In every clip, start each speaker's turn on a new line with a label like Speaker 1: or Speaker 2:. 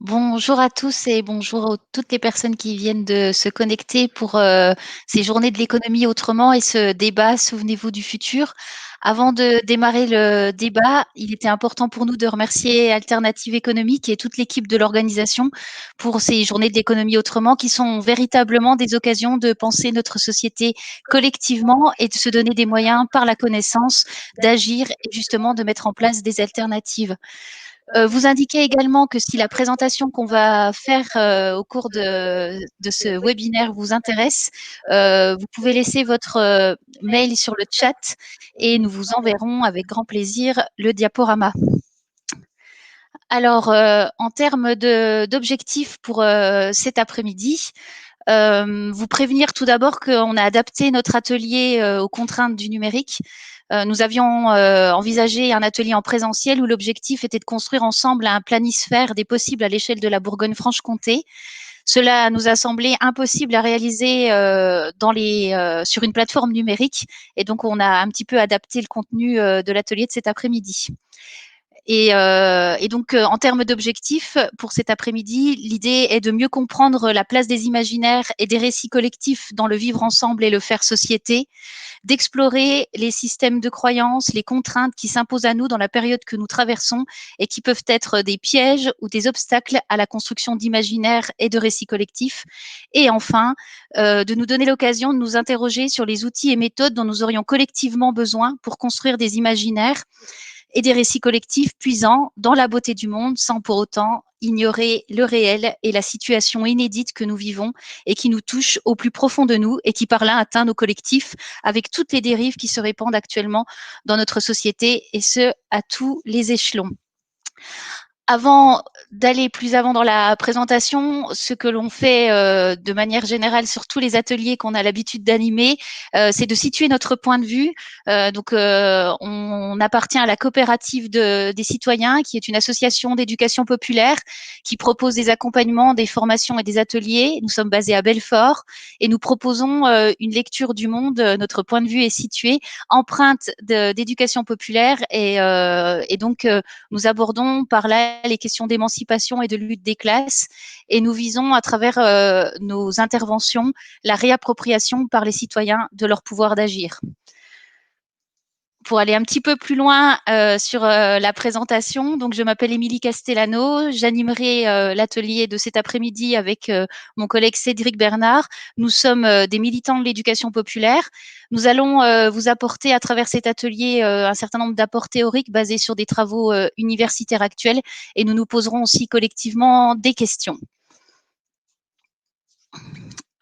Speaker 1: Bonjour à tous et bonjour à toutes les personnes qui viennent de se connecter pour ces journées de l'économie autrement et ce débat Souvenez-vous du futur. Avant de démarrer le débat, il était important pour nous de remercier Alternative économique et toute l'équipe de l'organisation pour ces journées de l'économie autrement qui sont véritablement des occasions de penser notre société collectivement et de se donner des moyens par la connaissance d'agir et justement de mettre en place des alternatives. Vous indiquez également que si la présentation qu'on va faire au cours de ce webinaire vous intéresse, vous pouvez laisser votre mail sur le chat et nous vous enverrons avec grand plaisir le diaporama. Alors, en termes d'objectifs pour cet après-midi, vous prévenir tout d'abord qu'on a adapté notre atelier aux contraintes du numérique. Nous avions envisagé un atelier en présentiel où l'objectif était de construire ensemble un planisphère des possibles à l'échelle de la Bourgogne-Franche-Comté. Cela nous a semblé impossible à réaliser sur une plateforme numérique et donc on a un petit peu adapté le contenu de l'atelier de cet après-midi. Et donc, en termes d'objectifs, pour cet après-midi, l'idée est de mieux comprendre la place des imaginaires et des récits collectifs dans le vivre ensemble et le faire société, d'explorer les systèmes de croyances, les contraintes qui s'imposent à nous dans la période que nous traversons et qui peuvent être des pièges ou des obstacles à la construction d'imaginaires et de récits collectifs. Et enfin, de nous donner l'occasion de nous interroger sur les outils et méthodes dont nous aurions collectivement besoin pour construire des imaginaires et des récits collectifs puisants dans la beauté du monde sans pour autant ignorer le réel et la situation inédite que nous vivons et qui nous touche au plus profond de nous et qui par là atteint nos collectifs avec toutes les dérives qui se répandent actuellement dans notre société et ce à tous les échelons. Avant d'aller plus avant dans la présentation, ce que l'on fait de manière générale sur tous les ateliers qu'on a l'habitude d'animer, c'est de situer notre point de vue. On appartient à la coopérative des citoyens, qui est une association d'éducation populaire qui propose des accompagnements, des formations et des ateliers. Nous sommes basés à Belfort et nous proposons une lecture du monde. Notre point de vue est situé empreinte d'éducation populaire et donc nous abordons par là les questions d'émancipation et de lutte des classes et nous visons à travers nos interventions la réappropriation par les citoyens de leur pouvoir d'agir. Pour aller un petit peu plus loin sur la présentation, donc je m'appelle Émilie Castellano, j'animerai l'atelier de cet après-midi avec mon collègue Cédric Bernard. Nous sommes des militants de l'éducation populaire. Nous allons vous apporter à travers cet atelier un certain nombre d'apports théoriques basés sur des travaux universitaires actuels et nous nous poserons aussi collectivement des questions.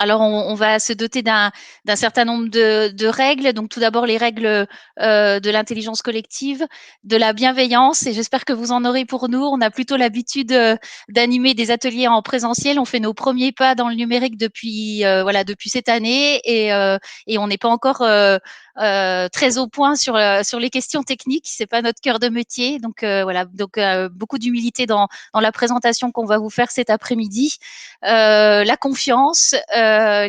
Speaker 1: Alors, on va se doter d'un certain nombre de règles. Donc, tout d'abord, les règles de l'intelligence collective, de la bienveillance. Et j'espère que vous en aurez pour nous. On a plutôt l'habitude d'animer des ateliers en présentiel. On fait nos premiers pas dans le numérique depuis cette année et on n'est pas encore très au point sur les questions techniques. C'est pas notre cœur de métier. Donc, voilà. Donc, beaucoup d'humilité dans la présentation qu'on va vous faire cet après-midi. La confiance,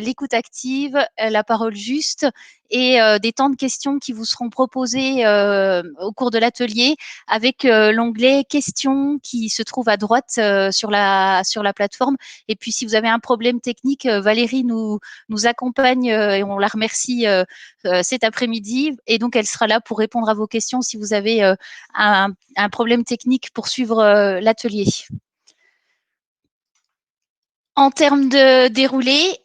Speaker 1: l'écoute active, la parole juste et des temps de questions qui vous seront proposés au cours de l'atelier avec l'onglet questions qui se trouve à droite sur la plateforme. Et puis, si vous avez un problème technique, Valérie nous accompagne et on la remercie cet après-midi. Et donc, elle sera là pour répondre à vos questions si vous avez un problème technique pour suivre l'atelier. En termes de déroulé,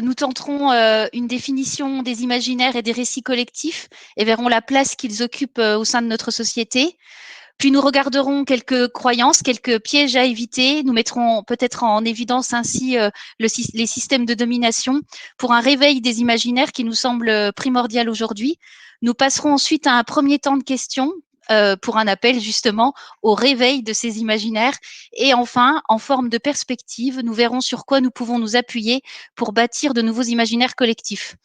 Speaker 1: nous tenterons une définition des imaginaires et des récits collectifs et verrons la place qu'ils occupent au sein de notre société. Puis nous regarderons quelques croyances, quelques pièges à éviter. Nous mettrons peut-être en évidence ainsi les systèmes de domination pour un réveil des imaginaires qui nous semble primordial aujourd'hui. Nous passerons ensuite à un premier temps de questions pour un appel justement au réveil de ces imaginaires. Et enfin, en forme de perspective, nous verrons sur quoi nous pouvons nous appuyer pour bâtir de nouveaux imaginaires collectifs.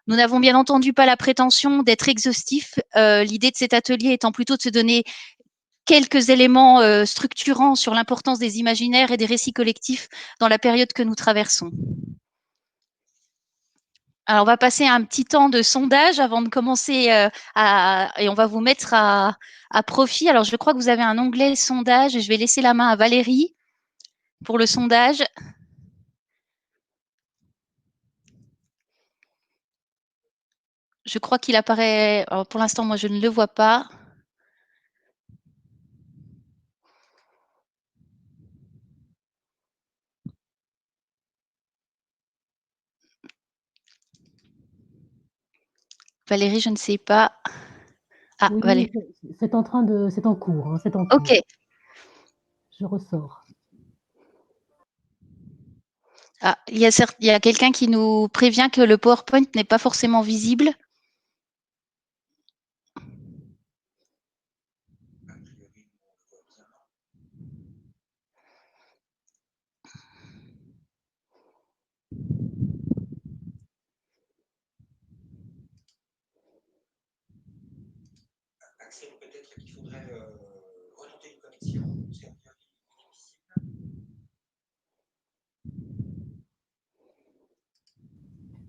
Speaker 1: Nous n'avons bien entendu pas la prétention d'être exhaustifs. L'idée de cet atelier étant plutôt de se donner quelques éléments structurants sur l'importance des imaginaires et des récits collectifs dans la période que nous traversons. Alors, on va passer à un petit temps de sondage avant de commencer et on va vous mettre à profit. Alors, je crois que vous avez un onglet sondage et je vais laisser la main à Valérie. pour le sondage. Je crois qu'il apparaît. Alors pour l'instant, moi, je ne le vois pas. Valérie, je ne sais pas. Ah,
Speaker 2: Oui,
Speaker 1: Valérie.
Speaker 2: c'est c'est en cours, hein, c'est en
Speaker 1: Ok.
Speaker 2: cours. Je ressors.
Speaker 1: Ah, il y a quelqu'un qui nous prévient que le PowerPoint n'est pas forcément visible.
Speaker 3: Peut-être qu'il faudrait retenter une connexion.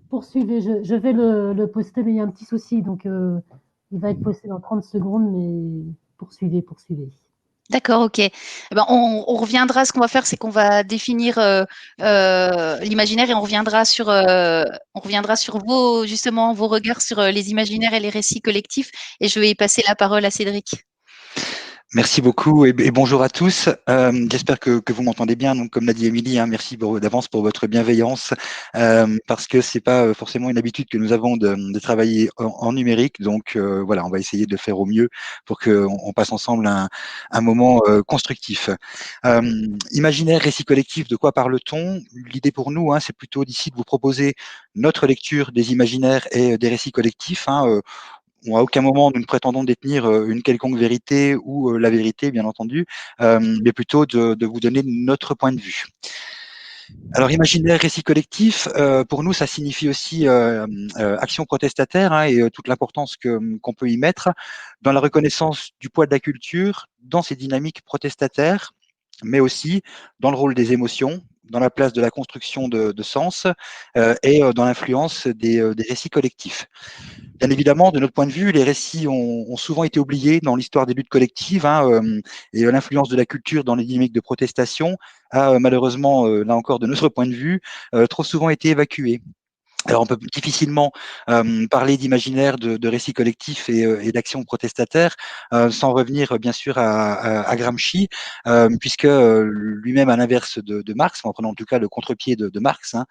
Speaker 2: Poursuivez, je vais le poster, mais il y a un petit souci, donc il va être posté dans 30 secondes, mais poursuivez, poursuivez.
Speaker 1: D'accord, ok. Eh ben, on reviendra. Ce qu'on va faire, c'est qu'on va définir l'imaginaire et on reviendra sur vos justement vos regards sur les imaginaires et les récits collectifs. Et je vais passer la parole à Cédric.
Speaker 3: Merci beaucoup et bonjour à tous. J'espère que vous m'entendez bien. Donc, comme l'a dit Émilie, hein, merci d'avance pour votre bienveillance, parce que c'est pas forcément une habitude que nous avons de travailler en numérique. Donc voilà, on va essayer de faire au mieux pour qu'on passe ensemble un moment constructif. Imaginaire, récit collectif, de quoi parle-t-on? L'idée pour nous, hein, c'est plutôt d'ici de vous proposer notre lecture des imaginaires et des récits collectifs. Hein, à aucun moment nous ne prétendons détenir une quelconque vérité ou la vérité, bien entendu, mais plutôt de vous donner notre point de vue. Alors, imaginaire, récit collectif, pour nous, ça signifie aussi action protestataire, hein, et toute l'importance qu'on peut y mettre dans la reconnaissance du poids de la culture, dans ses dynamiques protestataires, mais aussi dans le rôle des émotions, dans la place de la construction de sens et dans l'influence des récits collectifs. Bien évidemment, de notre point de vue, les récits ont souvent été oubliés dans l'histoire des luttes collectives, hein, et l'influence de la culture dans les dynamiques de protestation a malheureusement, là encore de notre point de vue, trop souvent été évacuée. Alors on peut difficilement parler d'imaginaire, de récits collectifs et d'actions protestataires sans revenir bien sûr à Gramsci, puisque lui-même, à l'inverse de Marx, en prenant en tout cas le contre-pied de Marx, hein,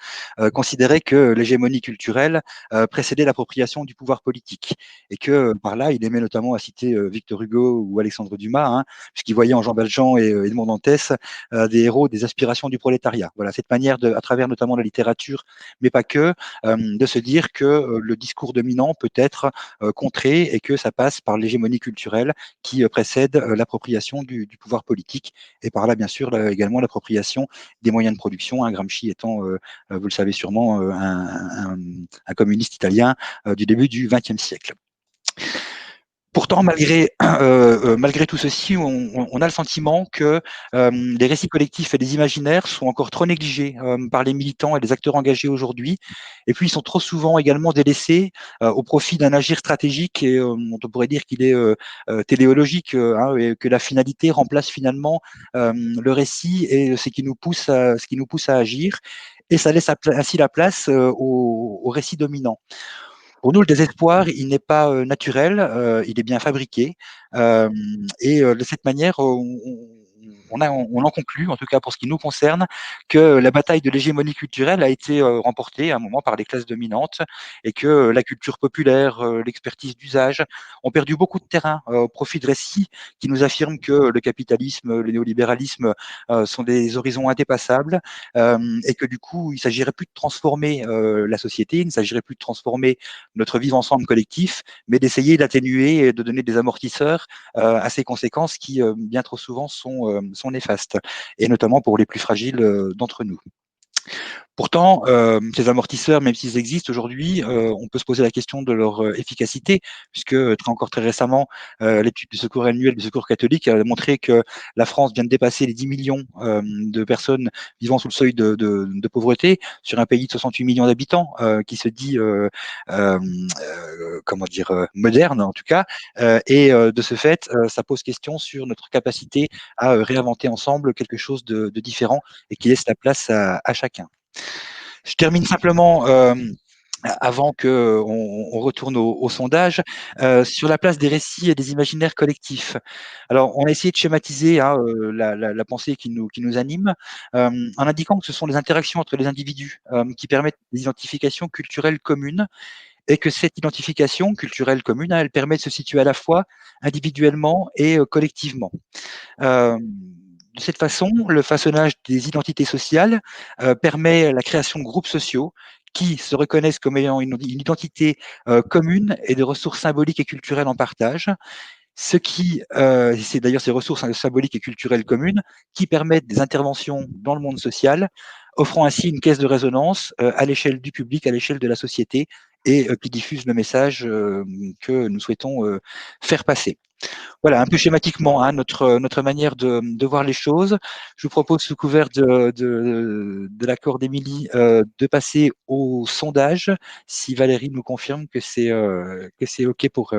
Speaker 3: considérait que l'hégémonie culturelle précédait l'appropriation du pouvoir politique, et que par là, il aimait notamment à citer Victor Hugo ou Alexandre Dumas, hein, puisqu'il voyait en Jean Valjean et Edmond Dantès des héros des aspirations du prolétariat. Voilà, cette manière, à travers notamment la littérature, mais pas que, de se dire que le discours dominant peut être contré et que ça passe par l'hégémonie culturelle qui précède l'appropriation du pouvoir politique, et par là, bien sûr, également l'appropriation des moyens de production, hein, Gramsci étant, vous le savez sûrement, un communiste italien du début du XXe siècle. Pourtant, malgré tout ceci, on a le sentiment que les récits collectifs et les imaginaires sont encore trop négligés par les militants et les acteurs engagés aujourd'hui. Et puis, ils sont trop souvent également délaissés au profit d'un agir stratégique et on pourrait dire qu'il est téléologique, hein, et que la finalité remplace finalement le récit et ce qui nous pousse à agir. Et ça laisse ainsi la place au récit dominant. Pour nous, le désespoir, il n'est pas naturel, il est bien fabriqué. Euh, et de cette manière, on en conclut, en tout cas pour ce qui nous concerne, que la bataille de l'hégémonie culturelle a été remportée à un moment par les classes dominantes et que la culture populaire, l'expertise d'usage ont perdu beaucoup de terrain au profit de récits qui nous affirment que le capitalisme, le néolibéralisme sont des horizons indépassables, et que du coup, il s'agirait plus de transformer la société, il ne s'agirait plus de transformer notre vivre ensemble collectif, mais d'essayer d'atténuer et de donner des amortisseurs à ces conséquences qui, bien trop souvent, sont néfastes, et notamment pour les plus fragiles d'entre nous. Pourtant, ces amortisseurs, même s'ils existent aujourd'hui, on peut se poser la question de leur efficacité, puisque encore très récemment, l'étude du secours annuel du secours catholique a montré que la France vient de dépasser les 10 millions de personnes vivant sous le seuil de pauvreté sur un pays de 68 millions d'habitants qui se dit, comment dire, moderne en tout cas. Et de ce fait, ça pose question sur notre capacité à réinventer ensemble quelque chose de différent et qui laisse la place à chacun. Je termine simplement avant qu'on retourne au sondage, sur la place des récits et des imaginaires collectifs. Alors, on a essayé de schématiser hein, la pensée qui nous anime, en indiquant que ce sont les interactions entre les individus qui permettent des identifications culturelles communes et que cette identification culturelle commune, elle permet de se situer à la fois individuellement et collectivement. De cette façon, le façonnage des identités sociales permet la création de groupes sociaux qui se reconnaissent comme ayant une identité commune et de ressources symboliques et culturelles en partage. Ce qui, c'est d'ailleurs ces ressources symboliques et culturelles communes qui permettent des interventions dans le monde social, offrant ainsi une caisse de résonance à l'échelle du public, à l'échelle de la société, et qui diffuse le message que nous souhaitons faire passer. Voilà, un peu schématiquement, hein, notre manière de voir les choses. Je vous propose, sous couvert de l'accord d'Émilie, de passer au sondage, si Valérie nous confirme que c'est OK pour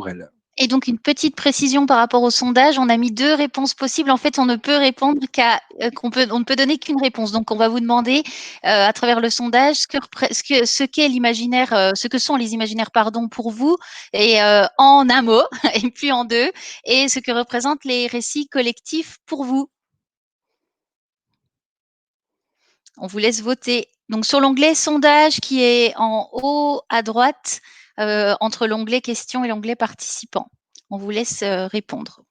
Speaker 3: elle.
Speaker 1: Et donc, une petite précision par rapport au sondage, on a mis 2 réponses possibles. En fait, on ne peut répondre on ne peut donner qu'une réponse. Donc, on va vous demander, à travers le sondage, ce qu'est l'imaginaire, ce que sont les imaginaires, pardon, pour vous, et en un mot, et puis en 2, et ce que représentent les récits collectifs pour vous. On vous laisse voter. Donc, sur l'onglet sondage qui est en haut à droite, entre l'onglet questions et l'onglet participants. On vous laisse répondre.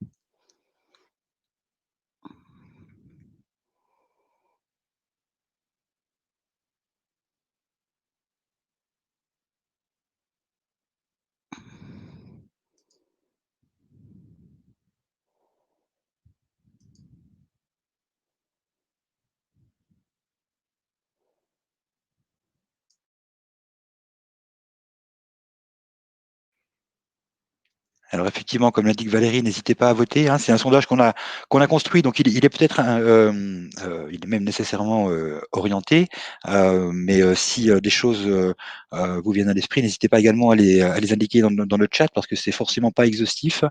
Speaker 3: Alors effectivement, comme l'indique Valérie, n'hésitez pas à voter. Hein. C'est un sondage qu'on a construit, donc il est peut-être, il est même nécessairement orienté. Mais si des choses vous viennent à l'esprit, n'hésitez pas également à les indiquer dans le chat parce que c'est forcément pas exhaustif.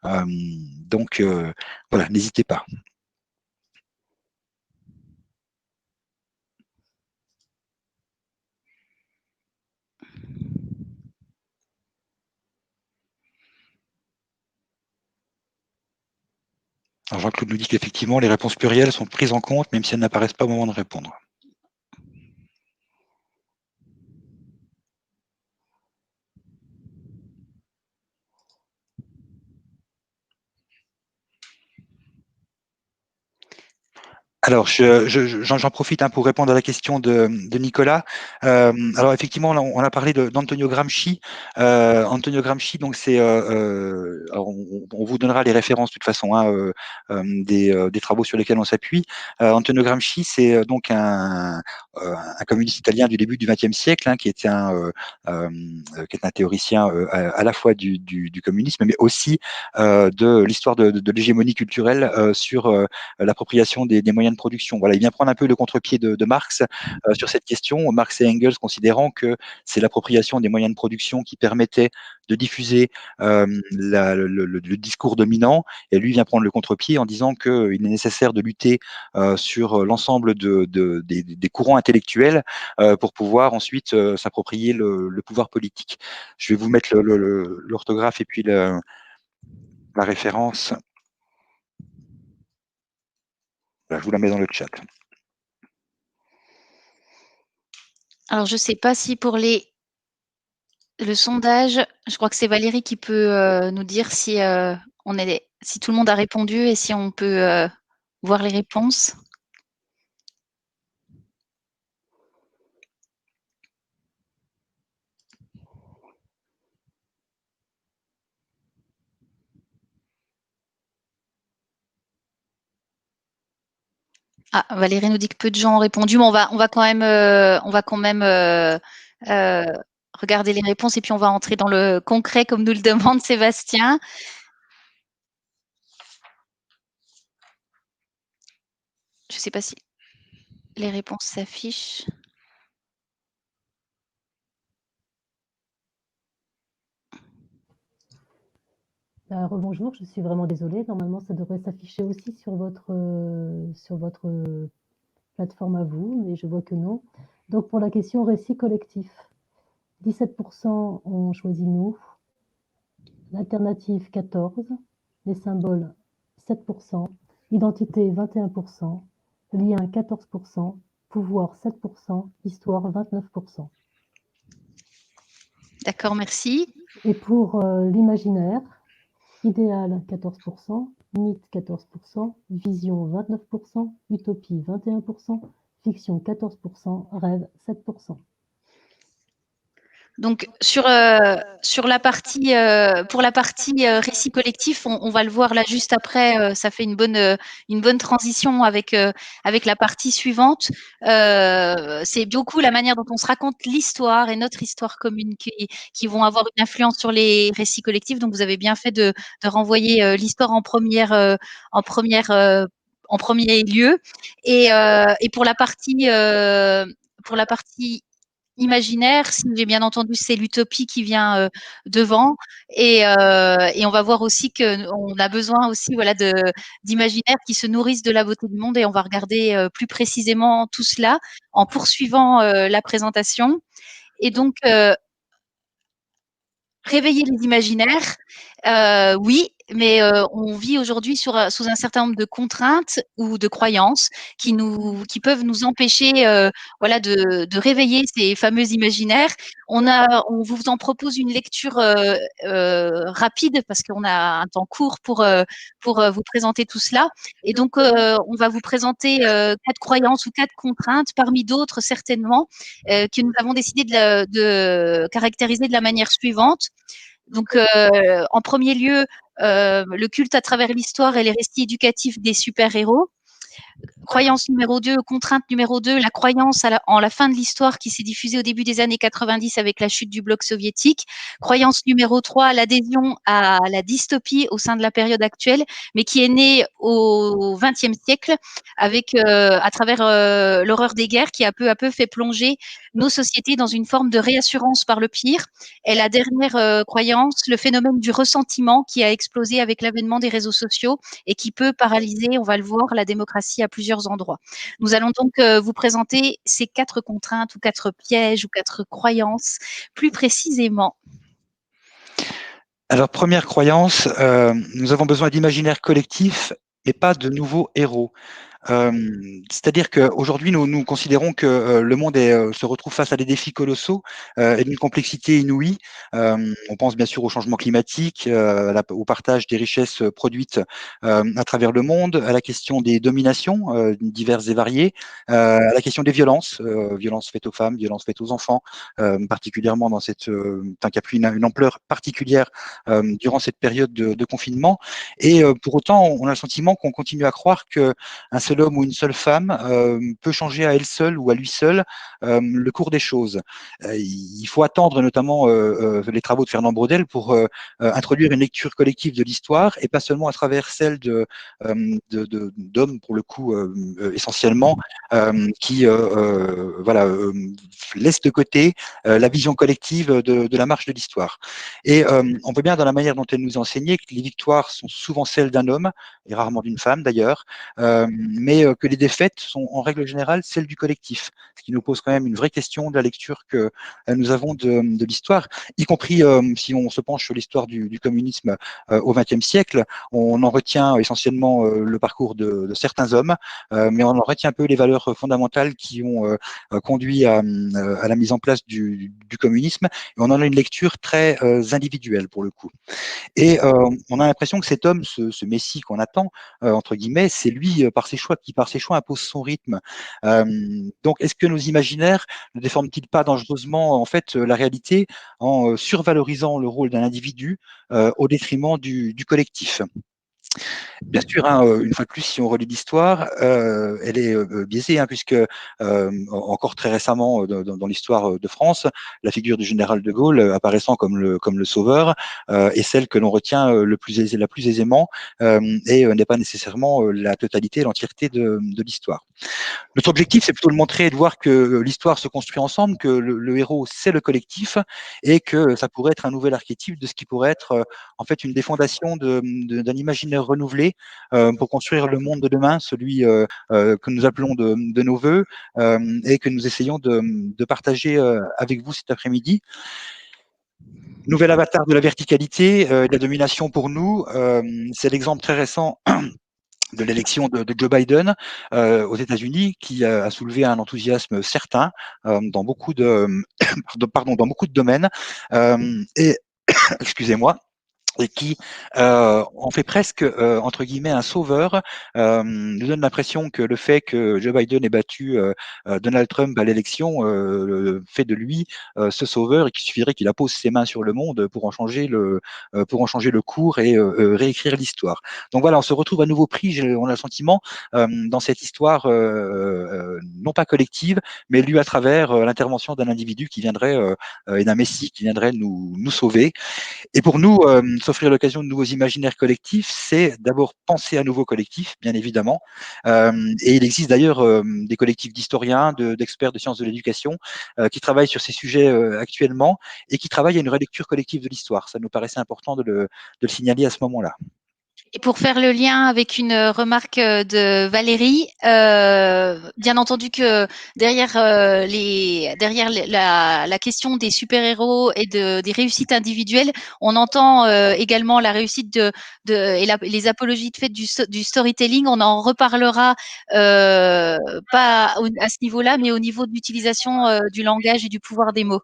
Speaker 3: Donc voilà, n'hésitez pas. Alors Jean-Claude nous dit qu'effectivement, les réponses plurielles sont prises en compte, même si elles n'apparaissent pas au moment de répondre. Alors, j'en profite hein, pour répondre à la question de Nicolas. Alors, effectivement, là, on a parlé d'Antonio Gramsci. Antonio Gramsci, donc alors, on vous donnera les références de toute façon hein, des travaux sur lesquels on s'appuie. Antonio Gramsci, c'est donc un communiste italien du début du XXe siècle, hein, qui est un théoricien à la fois du communisme, mais aussi de l'histoire de l'hégémonie culturelle sur l'appropriation des moyens de production. Voilà, il vient prendre un peu le contre-pied de Marx sur cette question. Marx et Engels considérant que c'est l'appropriation des moyens de production qui permettait de diffuser le discours dominant, et lui vient prendre le contre-pied en disant qu'il est nécessaire de lutter sur l'ensemble des courants intellectuels pour pouvoir ensuite s'approprier le pouvoir politique. Je vais vous mettre l'orthographe et puis la référence. Voilà, je vous la mets dans le chat.
Speaker 1: Alors, je ne sais pas si pour le sondage, je crois que c'est Valérie qui peut nous dire si, si tout le monde a répondu et si on peut voir les réponses. Ah, Valérie nous dit que peu de gens ont répondu, mais on va quand même, regarder les réponses et puis on va entrer dans le concret comme nous le demande Sébastien. Je ne sais pas si les réponses s'affichent.
Speaker 2: Rebonjour, je suis vraiment désolée. Normalement, ça devrait s'afficher aussi sur votre plateforme à vous, mais je vois que non. Donc, pour la question récit collectif, 17% ont choisi nous, l'alternative 14%, les symboles 7%, identité 21%, lien 14%, pouvoir 7%, histoire 29%.
Speaker 1: D'accord, merci.
Speaker 2: Et pour l'imaginaire, idéal 14%, mythe 14%, vision 29%, utopie 21%, fiction 14%, rêve 7%.
Speaker 1: Donc sur la partie pour la partie récit collectif, on va le voir là juste après. Ça fait une bonne transition avec la partie suivante. C'est beaucoup la manière dont on se raconte l'histoire et notre histoire commune qui vont avoir une influence sur les récits collectifs. Donc vous avez bien fait de renvoyer l'histoire en premier lieu. Et pour la partie imaginaire, si j'ai bien entendu, c'est l'utopie qui vient devant. Et on va voir aussi qu'on a besoin aussi voilà, d'imaginaires qui se nourrissent de la beauté du monde. Et on va regarder plus précisément tout cela en poursuivant la présentation. Et donc, réveiller les imaginaires, oui, mais on vit aujourd'hui sous un certain nombre de contraintes ou de croyances qui peuvent nous empêcher, voilà, de réveiller ces fameux imaginaires. On vous en propose une lecture rapide parce qu'on a un temps court pour vous présenter tout cela. Et donc, on va vous présenter 4 croyances ou 4 contraintes parmi d'autres certainement que nous avons décidé de caractériser de la manière suivante. Donc, en premier lieu, le culte à travers l'histoire et les récits éducatifs des super-héros. Croyance numéro 2, contrainte numéro 2, la croyance en la fin de l'histoire qui s'est diffusée au début des années 90 avec la chute du bloc soviétique. Croyance numéro 3, l'adhésion à la dystopie au sein de la période actuelle, mais qui est née au XXe siècle avec, à travers l'horreur des guerres qui a peu à peu fait plonger nos sociétés dans une forme de réassurance par le pire. Et la dernière croyance, le phénomène du ressentiment qui a explosé avec l'avènement des réseaux sociaux et qui peut paralyser, on va le voir, la démocratie à plusieurs endroits. Nous allons donc vous présenter ces 4 contraintes ou 4 pièges ou 4 croyances plus précisément.
Speaker 3: Alors, première croyance, nous avons besoin d'imaginaire collectif et pas de nouveaux héros. C'est-à-dire qu'aujourd'hui, nous considérons que le monde se retrouve face à des défis colossaux et d'une complexité inouïe. On pense bien sûr au changement climatique, au partage des richesses produites à travers le monde, à la question des dominations diverses et variées, à la question des violences, violences faites aux femmes, violences faites aux enfants, particulièrement dans cette, qui a pris une ampleur particulière durant cette période de confinement. Et pour autant, on a le sentiment qu'on continue à croire que un seul homme ou une seule femme peut changer à elle seule ou à lui seul le cours des choses. Il faut attendre notamment les travaux de Fernand Braudel pour introduire une lecture collective de l'histoire et pas seulement à travers celle d'hommes, pour le coup, essentiellement, qui voilà, laissent de côté la vision collective de la marche de l'histoire. Et on voit bien dans la manière dont elle nous a enseigné que les victoires sont souvent celles d'un homme, et rarement d'une femme d'ailleurs, mais que les défaites sont en règle générale celles du collectif, ce qui nous pose quand même une vraie question de la lecture que nous avons de l'histoire, y compris si on se penche sur l'histoire du communisme au XXe siècle, on en retient essentiellement le parcours de certains hommes, mais on en retient un peu les valeurs fondamentales qui ont conduit à la mise en place du communisme, et on en a une lecture très individuelle pour le coup. Et on a l'impression que cet homme, ce Messie qu'on attend, entre guillemets, c'est lui, qui par ses choix impose son rythme. Donc, est-ce que nos imaginaires ne déforment-ils pas dangereusement en fait la réalité en survalorisant le rôle d'un individu au détriment du collectif? Bien sûr, hein, une fois de plus, si on relit l'histoire, elle est biaisée, hein, puisque encore très récemment dans l'histoire de France, la figure du général de Gaulle apparaissant comme le sauveur est celle que l'on retient la plus aisément et n'est pas nécessairement la totalité, l'entièreté de l'histoire. Notre objectif, c'est plutôt de montrer et de voir que l'histoire se construit ensemble, que le héros, c'est le collectif, et que ça pourrait être un nouvel archétype de ce qui pourrait être en fait une des fondations d'un imaginaire renouvelé pour construire le monde de demain, celui que nous appelons de nos voeux et que nous essayons de partager avec vous cet après-midi. Nouvel avatar de la verticalité et de la domination pour nous, c'est l'exemple très récent de l'élection de Joe Biden aux États-Unis, qui a soulevé un enthousiasme certain dans beaucoup de dans beaucoup de domaines et excusez-moi, et qui en fait presque entre guillemets un sauveur, nous donne l'impression que le fait que Joe Biden ait battu Donald Trump à l'élection fait de lui ce sauveur, et qu'il suffirait qu'il appose ses mains sur le monde pour en changer le cours et réécrire l'histoire. Donc voilà, on se retrouve à nouveau pris, on a le sentiment, dans cette histoire non pas collective, mais lue à travers l'intervention d'un individu qui viendrait et d'un messie qui viendrait nous sauver. Et pour nous, s'offrir l'occasion de nouveaux imaginaires collectifs, c'est d'abord penser à nouveaux collectifs, bien évidemment. Et il existe d'ailleurs des collectifs d'historiens, d'experts de sciences de l'éducation qui travaillent sur ces sujets actuellement et qui travaillent à une relecture collective de l'histoire. Ça nous paraissait important de le signaler à ce moment-là.
Speaker 1: Et pour faire le lien avec une remarque de Valérie, bien entendu que derrière, la question des super-héros et des réussites individuelles, on entend également la réussite et les apologies de fait du storytelling. On en reparlera pas à ce niveau-là, mais au niveau de l'utilisation du langage et du pouvoir des mots.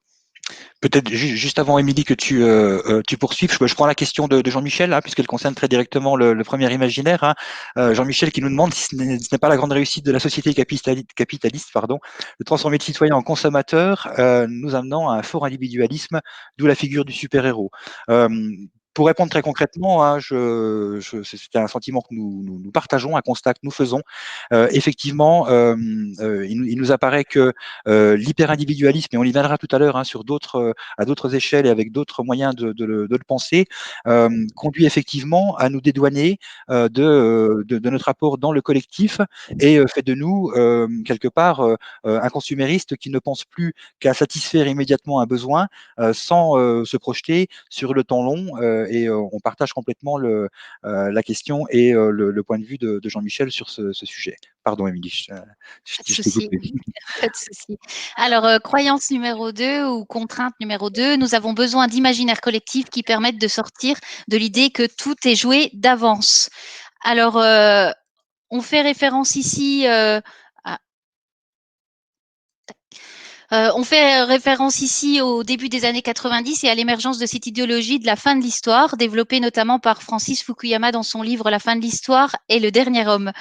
Speaker 3: Peut-être juste avant, Émilie, que tu poursuives, je prends la question de Jean-Michel, hein, puisqu'elle concerne très directement le premier imaginaire. Hein. Jean-Michel qui nous demande si ce n'est pas la grande réussite de la société capitaliste de transformer le citoyen en consommateur, nous amenant à un fort individualisme, d'où la figure du super-héros. Pour répondre très concrètement, hein, c'est un sentiment que nous partageons, un constat que nous faisons. Effectivement, il nous apparaît que l'hyper-individualisme, et on y viendra tout à l'heure hein, à d'autres échelles et avec d'autres moyens de le penser, conduit effectivement à nous dédouaner de notre apport dans le collectif et fait de nous, quelque part, un consumériste qui ne pense plus qu'à satisfaire immédiatement un besoin sans se projeter sur le temps long. Et on partage complètement la question et le point de vue de Jean-Michel sur ce sujet. Pardon, Émilie, je t'ai coupé.
Speaker 1: Pas de souci. Alors, croyance numéro 2 ou contrainte numéro 2, nous avons besoin d'imaginaires collectifs qui permettent de sortir de l'idée que tout est joué d'avance. Alors, on fait référence ici on fait référence ici au début des années 90 et à l'émergence de cette idéologie de la fin de l'histoire, développée notamment par Francis Fukuyama dans son livre La fin de l'histoire et le dernier homme.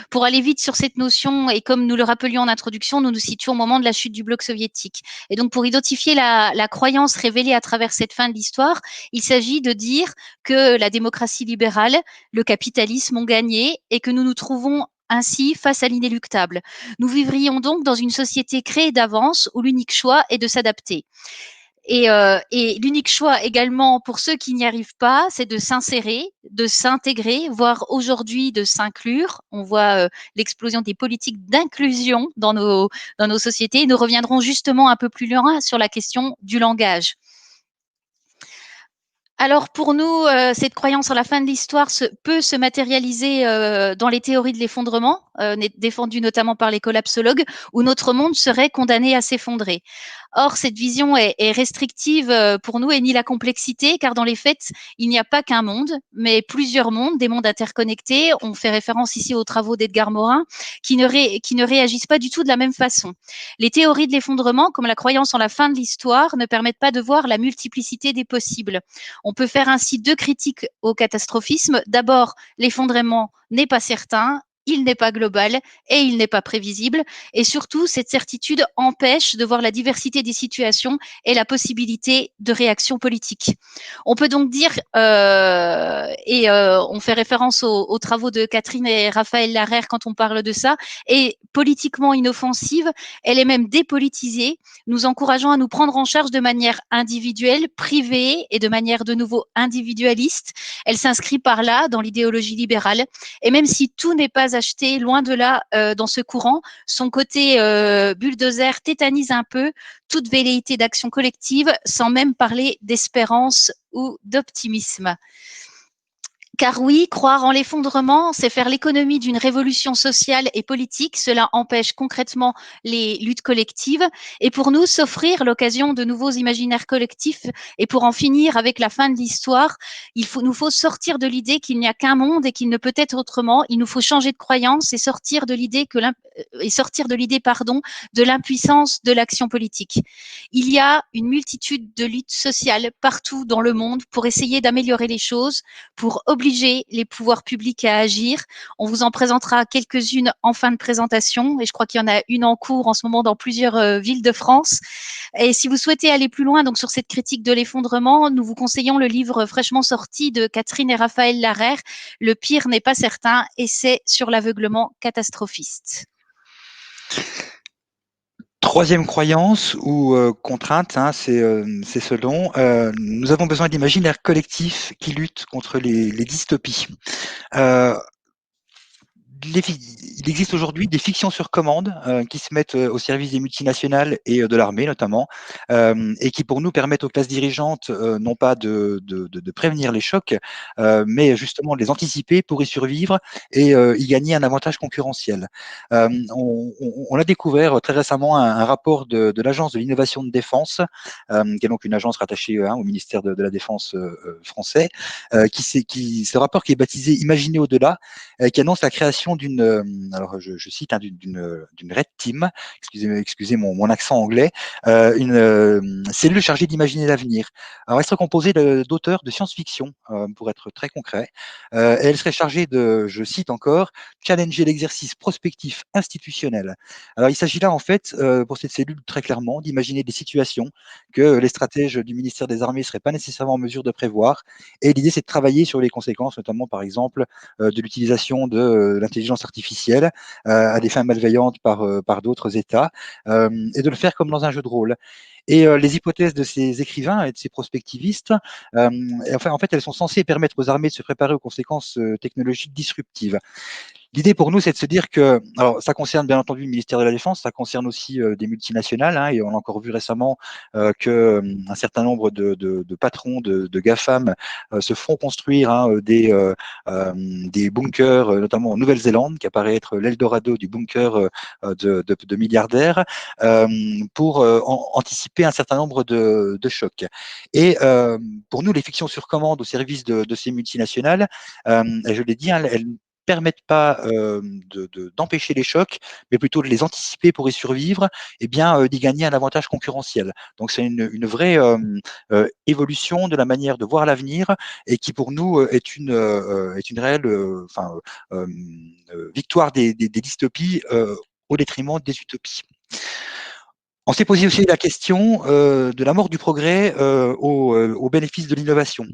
Speaker 1: Pour aller vite sur cette notion, et comme nous le rappelions en introduction, nous nous situons au moment de la chute du bloc soviétique. Et donc, pour identifier la croyance révélée à travers cette fin de l'histoire, il s'agit de dire que la démocratie libérale, le capitalisme ont gagné et que nous nous trouvons ainsi face à l'inéluctable. Nous vivrions donc dans une société créée d'avance où l'unique choix est de s'adapter. Et l'unique choix également pour ceux qui n'y arrivent pas, c'est de s'insérer, de s'intégrer, voire aujourd'hui de s'inclure. On voit l'explosion des politiques d'inclusion dans nos sociétés. Nous reviendrons justement un peu plus loin sur la question du langage. Alors pour nous, cette croyance en la fin de l'histoire peut se matérialiser dans les théories de l'effondrement, défendues notamment par les collapsologues, où notre monde serait condamné à s'effondrer. Or, cette vision est restrictive pour nous et nie la complexité, car dans les faits, il n'y a pas qu'un monde, mais plusieurs mondes, des mondes interconnectés. On fait référence ici aux travaux d'Edgar Morin, qui ne réagissent pas du tout de la même façon. Les théories de l'effondrement, comme la croyance en la fin de l'histoire, ne permettent pas de voir la multiplicité des possibles. On peut faire ainsi deux critiques au catastrophisme. D'abord, l'effondrement n'est pas certain il n'est pas global et il n'est pas prévisible. Et surtout, cette certitude empêche de voir la diversité des situations et la possibilité de réaction politique. On peut donc dire, on fait référence aux travaux de Catherine et Raphaël Larère quand on parle de ça, est politiquement inoffensive, elle est même dépolitisée, nous encourageant à nous prendre en charge de manière individuelle, privée et de manière de nouveau individualiste. Elle s'inscrit par là dans l'idéologie libérale. Et même si tout n'est pas acheté, loin de là, dans ce courant, son côté bulldozer tétanise un peu toute velléité d'action collective, sans même parler d'espérance ou d'optimisme. Car oui, croire en l'effondrement, c'est faire l'économie d'une révolution sociale et politique. Cela empêche concrètement les luttes collectives. Et pour nous, s'offrir l'occasion de nouveaux imaginaires collectifs et pour en finir avec la fin de l'histoire, nous faut sortir de l'idée qu'il n'y a qu'un monde et qu'il ne peut être autrement. Il nous faut changer de croyance et sortir de l'idée de l'impuissance de l'action politique. Il y a une multitude de luttes sociales partout dans le monde pour essayer d'améliorer les choses, pour obliger les pouvoirs publics à agir. On vous en présentera quelques-unes en fin de présentation et je crois qu'il y en a une en cours en ce moment dans plusieurs villes de France. Et si vous souhaitez aller plus loin donc sur cette critique de l'effondrement, nous vous conseillons le livre fraîchement sorti de Catherine et Raphaël Larère, Le pire n'est pas certain, essai sur l'aveuglement catastrophiste.
Speaker 3: Troisième croyance ou contrainte, hein, c'est selon, nous avons besoin d'imaginaires collectifs qui luttent contre les dystopies. Il existe aujourd'hui des fictions sur commande qui se mettent au service des multinationales et de l'armée notamment, et qui pour nous permettent aux classes dirigeantes non pas de prévenir les chocs, mais justement de les anticiper pour y survivre et y gagner un avantage concurrentiel. On a découvert très récemment un rapport de l'Agence de l'innovation de défense, qui est donc une agence rattachée au ministère de la Défense français, ce rapport qui est baptisé Imaginer au-delà, qui annonce la création alors je cite, d'une Red Team, excusez mon accent anglais, une cellule chargée d'imaginer l'avenir. Alors elle serait composée d'auteurs de science-fiction, pour être très concret, et elle serait chargée de, je cite encore, challenger l'exercice prospectif institutionnel. Alors il s'agit là en fait, pour cette cellule très clairement, d'imaginer des situations que les stratèges du ministère des Armées ne seraient pas nécessairement en mesure de prévoir, et l'idée c'est de travailler sur les conséquences, notamment par exemple de l'utilisation de l'intelligence artificielle à des fins malveillantes par d'autres États, et de le faire comme dans un jeu de rôle. Et les hypothèses de ces écrivains et de ces prospectivistes, en fait, elles sont censées permettre aux armées de se préparer aux conséquences technologiques disruptives. L'idée pour nous, c'est de se dire que, alors ça concerne bien entendu le ministère de la Défense, ça concerne aussi des multinationales, hein, et on a encore vu récemment qu'un certain nombre de patrons de GAFAM se font construire des bunkers, notamment en Nouvelle-Zélande, qui apparaît être l'Eldorado du bunker de milliardaires, pour anticiper un certain nombre de chocs. Et pour nous, les fictions sur commande au service de ces multinationales, je l'ai dit, hein, elles permettent pas d'empêcher les chocs, mais plutôt de les anticiper pour y survivre, et bien d'y gagner un avantage concurrentiel. Donc c'est une vraie évolution de la manière de voir l'avenir et qui pour nous est une réelle victoire des dystopies au détriment des utopies. On s'est posé aussi la question de la mort du progrès au bénéfice de l'innovation.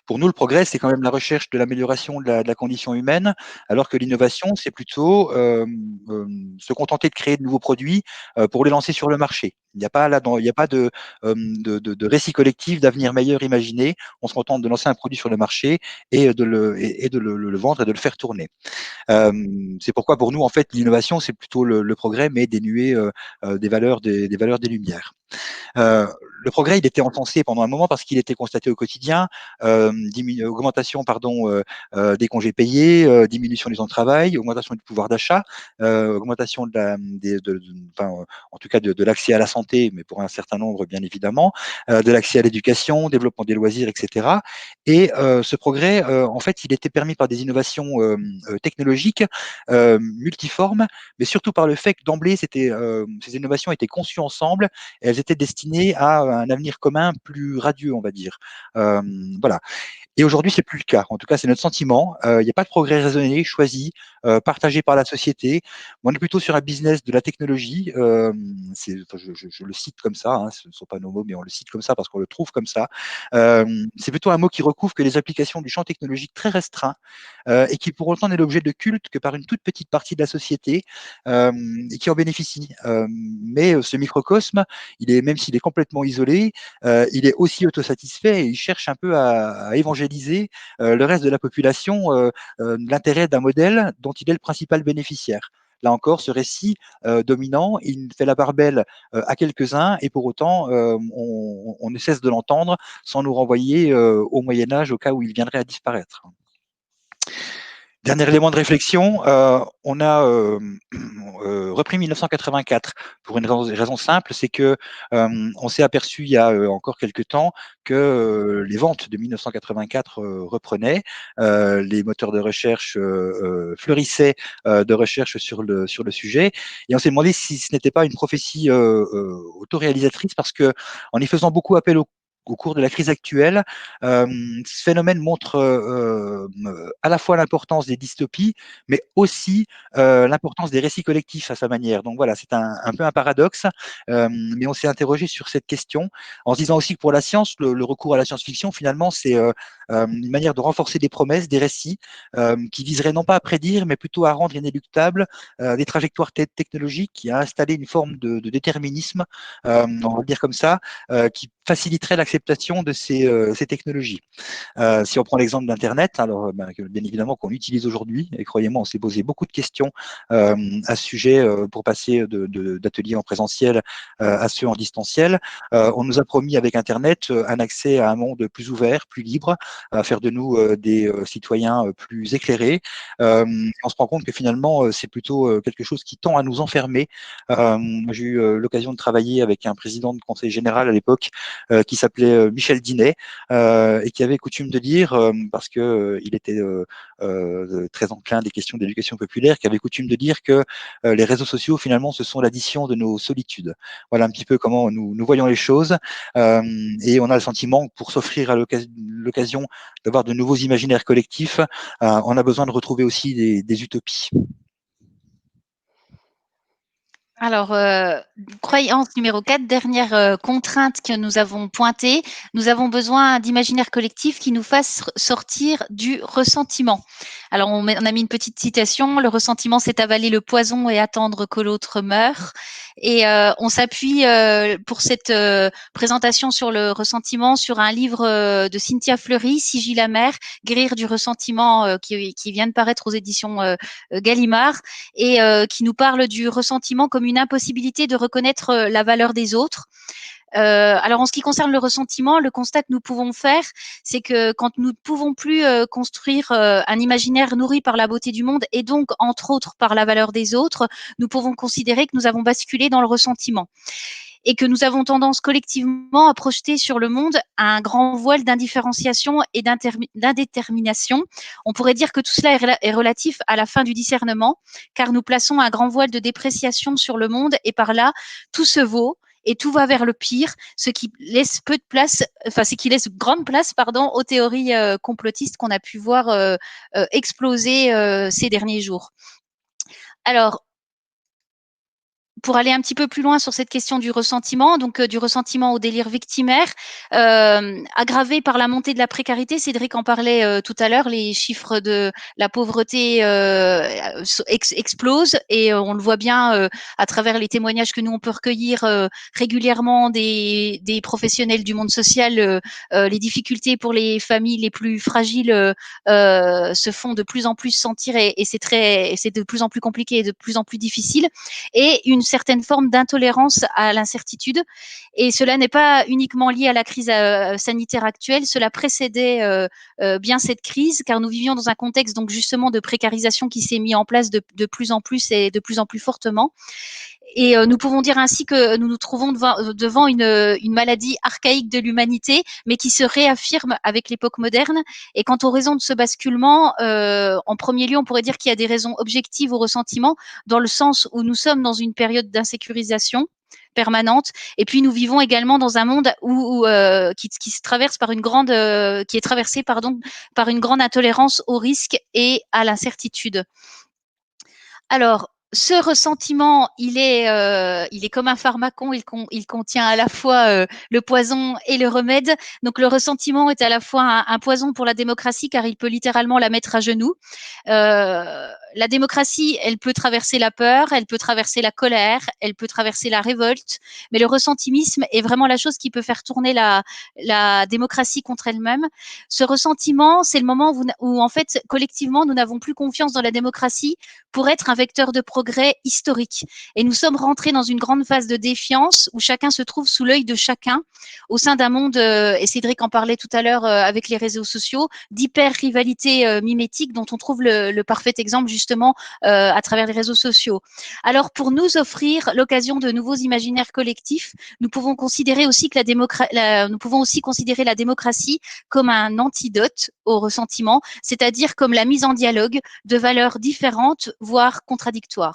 Speaker 3: Pour nous, le progrès, c'est quand même la recherche de l'amélioration de la condition humaine, alors que l'innovation, c'est plutôt se contenter de créer de nouveaux produits pour les lancer sur le marché. Il n'y a pas il n'y a pas de récit collectif d'avenir meilleur imaginé. On se contente de lancer un produit sur le marché et de le vendre et de le faire tourner. C'est pourquoi pour nous, en fait, l'innovation, c'est plutôt le progrès, mais dénué des valeurs des Lumières. Le progrès, il était encensé pendant un moment parce qu'il était constaté au quotidien, augmentation des congés payés, diminution du temps de travail, augmentation du pouvoir d'achat, augmentation en tout cas de l'accès à la santé, mais pour un certain nombre bien évidemment, de l'accès à l'éducation, développement des loisirs, etc. Et ce progrès, en fait, il était permis par des innovations technologiques multiformes, mais surtout par le fait que d'emblée, ces innovations étaient conçues ensemble et elles étaient destinées à un avenir commun plus radieux, on va dire. Voilà. Et aujourd'hui, c'est plus le cas. En tout cas, c'est notre sentiment. Il n'y a pas de progrès raisonné, choisi, partagé par la société. On est plutôt sur un business de la technologie. Je le cite comme ça, hein, ce ne sont pas nos mots, mais on le cite comme ça parce qu'on le trouve comme ça. C'est plutôt un mot qui recouvre que les applications du champ technologique très restreint et qui pour autant n'est l'objet de culte que par une toute petite partie de la société et qui en bénéficie. Mais ce microcosme, même s'il est complètement isolé, il est aussi autosatisfait et il cherche un peu à évangéliser le reste de la population l'intérêt d'un modèle dont il est le principal bénéficiaire. Là encore, ce récit dominant, il fait la part belle à quelques-uns et pour autant, on ne cesse de l'entendre sans nous renvoyer au Moyen-Âge au cas où il viendrait à disparaître. Dernier élément de réflexion, on a repris 1984 pour une raison simple, c'est que on s'est aperçu il y a encore quelques temps que les ventes de 1984 reprenaient, les moteurs de recherche fleurissaient de recherche sur le sujet, et on s'est demandé si ce n'était pas une prophétie autoréalisatrice parce que en y faisant beaucoup appel au cours de la crise actuelle, ce phénomène montre à la fois l'importance des dystopies, mais aussi l'importance des récits collectifs à sa manière. Donc voilà, c'est un peu un paradoxe, mais on s'est interrogé sur cette question en se disant aussi que pour la science, le recours à la science-fiction, finalement, c'est une manière de renforcer des promesses, des récits qui viseraient non pas à prédire, mais plutôt à rendre inéluctables des trajectoires technologiques, qui a installé une forme de déterminisme, on va le dire comme ça, qui faciliterait l'acceptation de ces technologies. Si on prend l'exemple d'Internet, alors bien évidemment qu'on utilise aujourd'hui, et croyez-moi, on s'est posé beaucoup de questions à ce sujet pour passer d'ateliers en présentiel à ceux en distanciel. On nous a promis avec Internet un accès à un monde plus ouvert, plus libre, à faire de nous des citoyens plus éclairés. On se rend compte que finalement, c'est plutôt quelque chose qui tend à nous enfermer. J'ai eu l'occasion de travailler avec un président de conseil général à l'époque qui s'appelait Michel Dinet, et qui avait coutume de dire, parce que il était très enclin des questions d'éducation populaire, qui avait coutume de dire que les réseaux sociaux, finalement, ce sont l'addition de nos solitudes. Voilà un petit peu comment nous voyons les choses, et on a le sentiment que pour s'offrir à l'occasion d'avoir de nouveaux imaginaires collectifs, on a besoin de retrouver aussi des utopies.
Speaker 1: Alors, croyance numéro 4, dernière contrainte que nous avons pointée, nous avons besoin d'imaginaire collectif qui nous fasse sortir du ressentiment. Alors, on a mis une petite citation, le ressentiment, c'est avaler le poison et attendre que l'autre meure. Et on s'appuie pour cette présentation sur le ressentiment sur un livre de Cynthia Fleury, Sigil amer, Guérir du ressentiment, qui vient de paraître aux éditions Gallimard, et qui nous parle du ressentiment comme une impossibilité de reconnaître la valeur des autres. Alors en ce qui concerne le ressentiment, le constat que nous pouvons faire, c'est que quand nous ne pouvons plus construire un imaginaire nourri par la beauté du monde et donc entre autres par la valeur des autres, nous pouvons considérer que nous avons basculé dans le ressentiment et que nous avons tendance collectivement à projeter sur le monde un grand voile d'indifférenciation et d'indétermination. On pourrait dire que tout cela est relatif à la fin du discernement, car nous plaçons un grand voile de dépréciation sur le monde et par là, tout se vaut et tout va vers le pire, ce qui laisse peu de place, enfin, ce qui laisse grande place, pardon, aux théories complotistes qu'on a pu voir exploser ces derniers jours. Alors, pour aller un petit peu plus loin sur cette question du ressentiment, donc du ressentiment au délire victimaire, aggravé par la montée de la précarité. Cédric en parlait tout à l'heure, les chiffres de la pauvreté explosent et on le voit bien à travers les témoignages que nous on peut recueillir régulièrement des professionnels du monde social. Les difficultés pour les familles les plus fragiles se font de plus en plus sentir et c'est de plus en plus compliqué et de plus en plus difficile, et une certaine forme d'intolérance à l'incertitude. Et cela n'est pas uniquement lié à la crise sanitaire actuelle, cela précédait bien cette crise, car nous vivions dans un contexte donc justement de précarisation qui s'est mis en place de plus en plus et de plus en plus fortement. Et nous pouvons dire ainsi que nous nous trouvons devant une maladie archaïque de l'humanité, mais qui se réaffirme avec l'époque moderne. Et quant aux raisons de ce basculement, en premier lieu, on pourrait dire qu'il y a des raisons objectives au ressentiment, dans le sens où nous sommes dans une période d'insécurisation. permanente. Et puis nous vivons également dans un monde qui se traverse par une grande, qui est traversé par une grande intolérance au risque et à l'incertitude. Alors, ce ressentiment, il est comme un pharmacon, il contient à la fois le poison et le remède. Donc, le ressentiment est à la fois un poison pour la démocratie, car il peut littéralement la mettre à genoux. La démocratie, elle peut traverser la peur, elle peut traverser la colère, elle peut traverser la révolte, mais le ressentimisme est vraiment la chose qui peut faire tourner la démocratie contre elle-même. Ce ressentiment, c'est le moment où, en fait, collectivement, nous n'avons plus confiance dans la démocratie pour être un vecteur de progrès historique. Et nous sommes rentrés dans une grande phase de défiance où chacun se trouve sous l'œil de chacun au sein d'un monde, et Cédric en parlait tout à l'heure avec les réseaux sociaux, d'hyper-rivalité mimétique dont on trouve le parfait exemple justement à travers les réseaux sociaux. Alors pour nous offrir l'occasion de nouveaux imaginaires collectifs, nous pouvons considérer aussi que nous pouvons aussi considérer la démocratie comme un antidote au ressentiment, c'est-à-dire comme la mise en dialogue de valeurs différentes, voire contradictoires.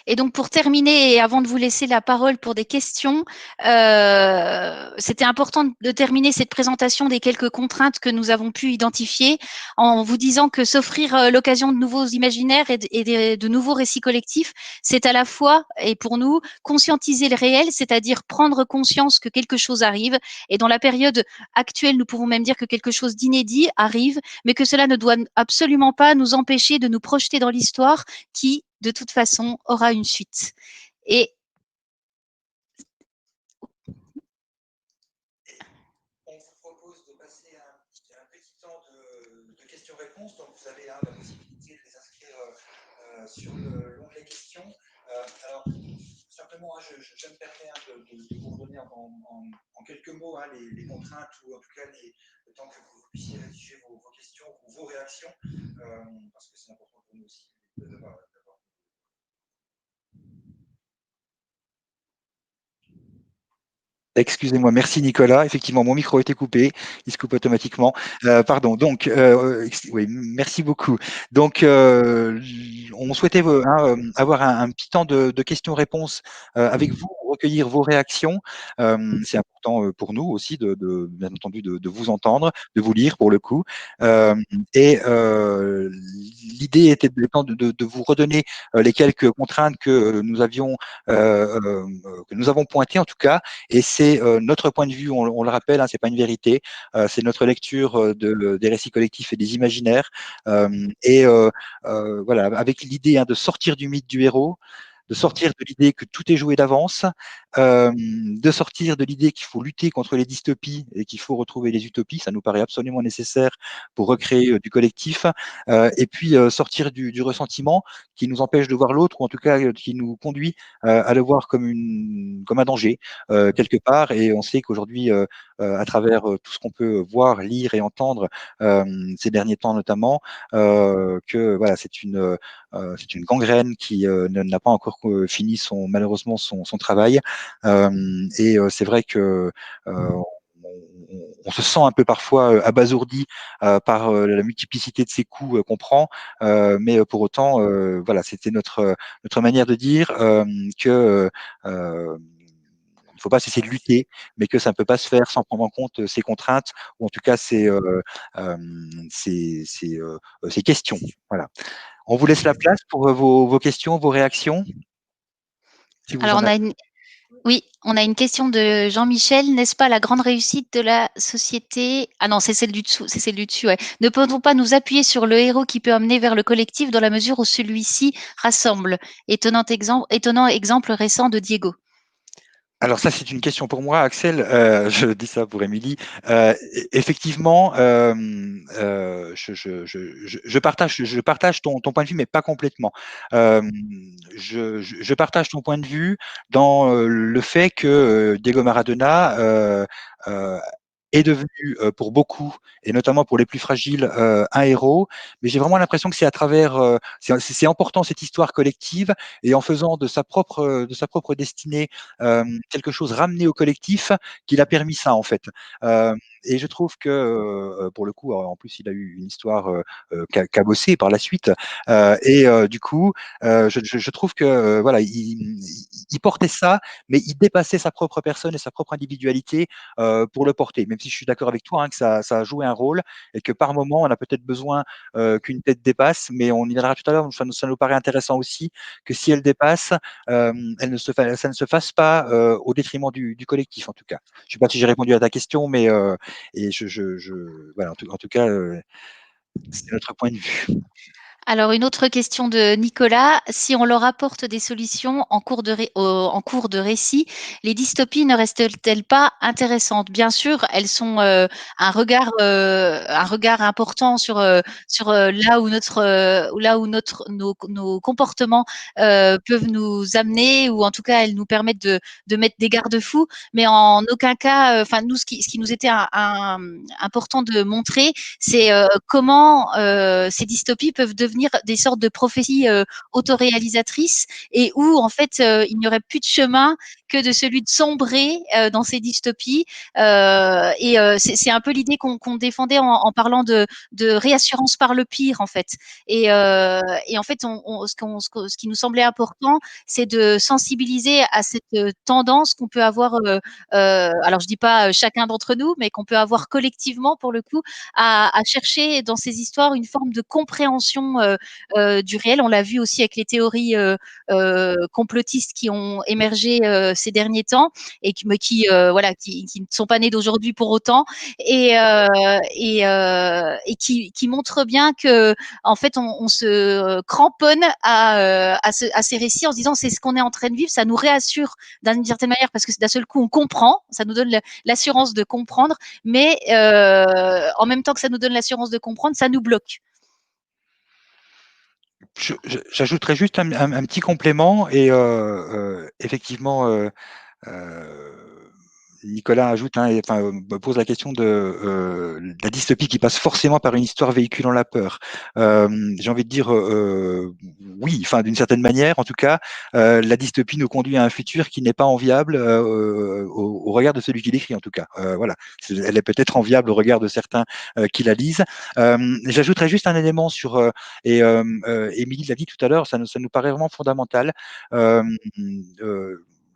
Speaker 1: Et donc, pour terminer, et avant de vous laisser la parole pour des questions, c'était important de terminer cette présentation des quelques contraintes que nous avons pu identifier en vous disant que s'offrir l'occasion de nouveaux imaginaires et de nouveaux récits collectifs, c'est à la fois, et pour nous, conscientiser le réel, c'est-à-dire prendre conscience que quelque chose arrive. Et dans la période actuelle, nous pouvons même dire que quelque chose d'inédit arrive, mais que cela ne doit absolument pas nous empêcher de nous projeter dans l'histoire qui, de toute façon, aura une suite. Et
Speaker 3: on vous propose de passer un petit temps de questions-réponses. Donc, vous avez la possibilité de les inscrire sur l'onglet questions. Alors, simplement, je me permets de vous redonner en quelques mots les contraintes ou en tout cas le temps que vous puissiez rédiger vos questions ou vos réactions, parce que c'est important pour nous aussi d'avoir. Excusez-moi, merci Nicolas. Effectivement, mon micro a été coupé, il se coupe automatiquement. Pardon. Donc, oui, merci beaucoup. Donc, on souhaitait avoir un petit temps de questions-réponses avec vous, recueillir vos réactions. C'est important pour nous aussi, bien entendu, de vous entendre, de vous lire pour le coup. Et l'idée était de vous redonner les quelques contraintes que nous avons pointées en tout cas. Et c'est notre point de vue, on le rappelle, c'est pas une vérité, c'est notre lecture des récits collectifs et des imaginaires. Voilà, avec l'idée de sortir du mythe du héros, de sortir de l'idée que tout est joué d'avance, de sortir de l'idée qu'il faut lutter contre les dystopies et qu'il faut retrouver les utopies, ça nous paraît absolument nécessaire pour recréer du collectif, et puis sortir du ressentiment qui nous empêche de voir l'autre, ou en tout cas qui nous conduit à le voir comme un danger quelque part. Et on sait qu'aujourd'hui, à travers tout ce qu'on peut voir, lire et entendre ces derniers temps notamment, que voilà, c'est une gangrène qui n'a pas encore fini malheureusement son travail. C'est vrai que on se sent un peu parfois abasourdi par la multiplicité de ces coups qu'on prend, mais pour autant, voilà, c'était notre manière de dire que il ne faut pas cesser de lutter, mais que ça ne peut pas se faire sans prendre en compte ces contraintes, ou en tout cas ces questions. Voilà. On vous laisse la place pour vos questions, vos réactions, si vous
Speaker 1: alors,
Speaker 3: en avez.
Speaker 1: on a une question de Jean-Michel. N'est-ce pas la grande réussite de la société? Ah non, c'est celle du dessous. C'est celle du dessus. Ouais. Ne peut-on pas nous appuyer sur le héros qui peut amener vers le collectif dans la mesure où celui-ci rassemble? Étonnant exemple récent de Diego.
Speaker 3: Alors ça, c'est une question pour moi, Axel. Je dis ça pour Émilie. Effectivement, je partage ton point de vue, mais pas complètement. Je partage ton point de vue dans le fait que Diego Maradona est devenu pour beaucoup, et notamment pour les plus fragiles, un héros. Mais j'ai vraiment l'impression que c'est à travers, c'est important cette histoire collective, et en faisant de sa propre destinée quelque chose ramené au collectif, qu'il a permis ça en fait. et je trouve que, pour le coup, en plus, il a eu une histoire cabossée par la suite. Du coup, je trouve que voilà, il portait ça, mais il dépassait sa propre personne et sa propre individualité pour le porter. Même si je suis d'accord avec toi, hein, que ça a joué un rôle et que par moment, on a peut-être besoin qu'une tête dépasse, mais on y viendra tout à l'heure. Ça nous paraît intéressant aussi que si elle dépasse, ça ne se fasse pas au détriment du collectif, en tout cas. Je ne sais pas si j'ai répondu à ta question, mais et voilà, en tout cas, c'est notre point de vue.
Speaker 1: Alors, une autre question de Nicolas. Si on leur apporte des solutions en cours en cours de récit, les dystopies ne restent-elles pas intéressantes? Bien sûr, elles sont un regard important sur là où nos comportements peuvent nous amener, ou en tout cas, elles nous permettent de mettre des garde-fous. Mais en aucun cas, enfin, nous, ce qui nous était important de montrer, c'est comment ces dystopies peuvent devenir des sortes de prophéties autoréalisatrices, et où en fait il n'y aurait plus de chemin que de celui de sombrer dans ces dystopies. C'est un peu l'idée qu'on défendait en parlant de réassurance par le pire, en fait. Et en fait, ce qui nous semblait important, c'est de sensibiliser à cette tendance qu'on peut avoir, alors je dis pas chacun d'entre nous, mais qu'on peut avoir collectivement, pour le coup, à chercher dans ces histoires une forme de compréhension du réel. On l'a vu aussi avec les théories complotistes qui ont émergé ces derniers temps, et voilà, qui ne sont pas nées d'aujourd'hui pour autant, et qui montrent bien que en fait on se cramponne à ces récits en se disant c'est ce qu'on est en train de vivre, ça nous réassure d'une certaine manière, parce que d'un seul coup on comprend, ça nous donne l'assurance de comprendre, mais en même temps que ça nous donne l'assurance de comprendre, ça nous bloque.
Speaker 3: J'ajouterais juste un petit complément et effectivement, Nicolas ajoute, hein, pose la question de la dystopie qui passe forcément par une histoire véhiculant la peur. J'ai envie de dire oui, enfin d'une certaine manière, en tout cas, la dystopie nous conduit à un futur qui n'est pas enviable au regard de celui qui l'écrit, en tout cas. Voilà, elle est peut-être enviable au regard de certains qui la lisent. J'ajouterais juste un élément sur Émilie l'a dit tout à l'heure, ça nous paraît vraiment fondamental. Euh,